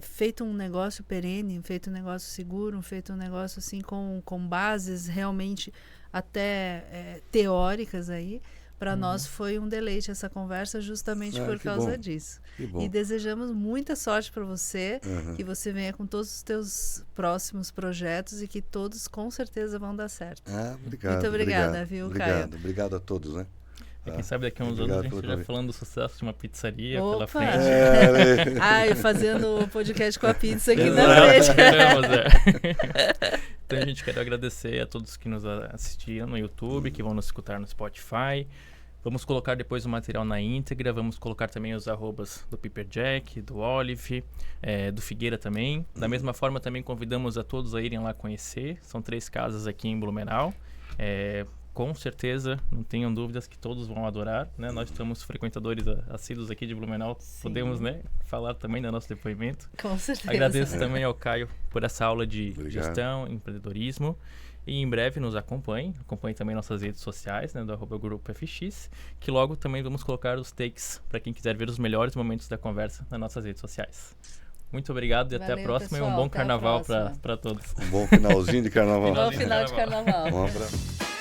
feito um negócio perene, feito um negócio seguro, feito um negócio assim com bases realmente até teóricas aí. Para nós foi um deleite essa conversa justamente por causa disso. E desejamos muita sorte para você, que você venha com todos os teus próximos projetos e que todos com certeza vão dar certo. Obrigado. Muito obrigada, viu, Caio? Obrigado a todos, né? Quem sabe daqui a uns anos a gente já falando do sucesso de uma pizzaria pela frente. E fazendo o podcast com a pizza aqui na frente. Então a gente quer agradecer a todos que nos assistiram no YouTube, que vão nos escutar no Spotify. Vamos colocar depois o material na íntegra, vamos colocar também os arrobas do Piperjack, do Olive, do Figueira também. Da mesma forma também convidamos a todos a irem lá conhecer, são 3 casas aqui em Blumenau. Com certeza, não tenham dúvidas que todos vão adorar, né? Nós somos frequentadores assíduos aqui de Blumenau, podemos, né, falar também do nosso depoimento. Com certeza. Agradeço também ao Caio por essa aula de gestão, empreendedorismo. E em breve nos acompanhe também nossas redes sociais, né, do @Grupo FX, que logo também vamos colocar os takes para quem quiser ver os melhores momentos da conversa nas nossas redes sociais. Muito obrigado e até a próxima, pessoal, e um bom carnaval para todos. Um bom finalzinho de carnaval. Bom final de carnaval. Um abraço.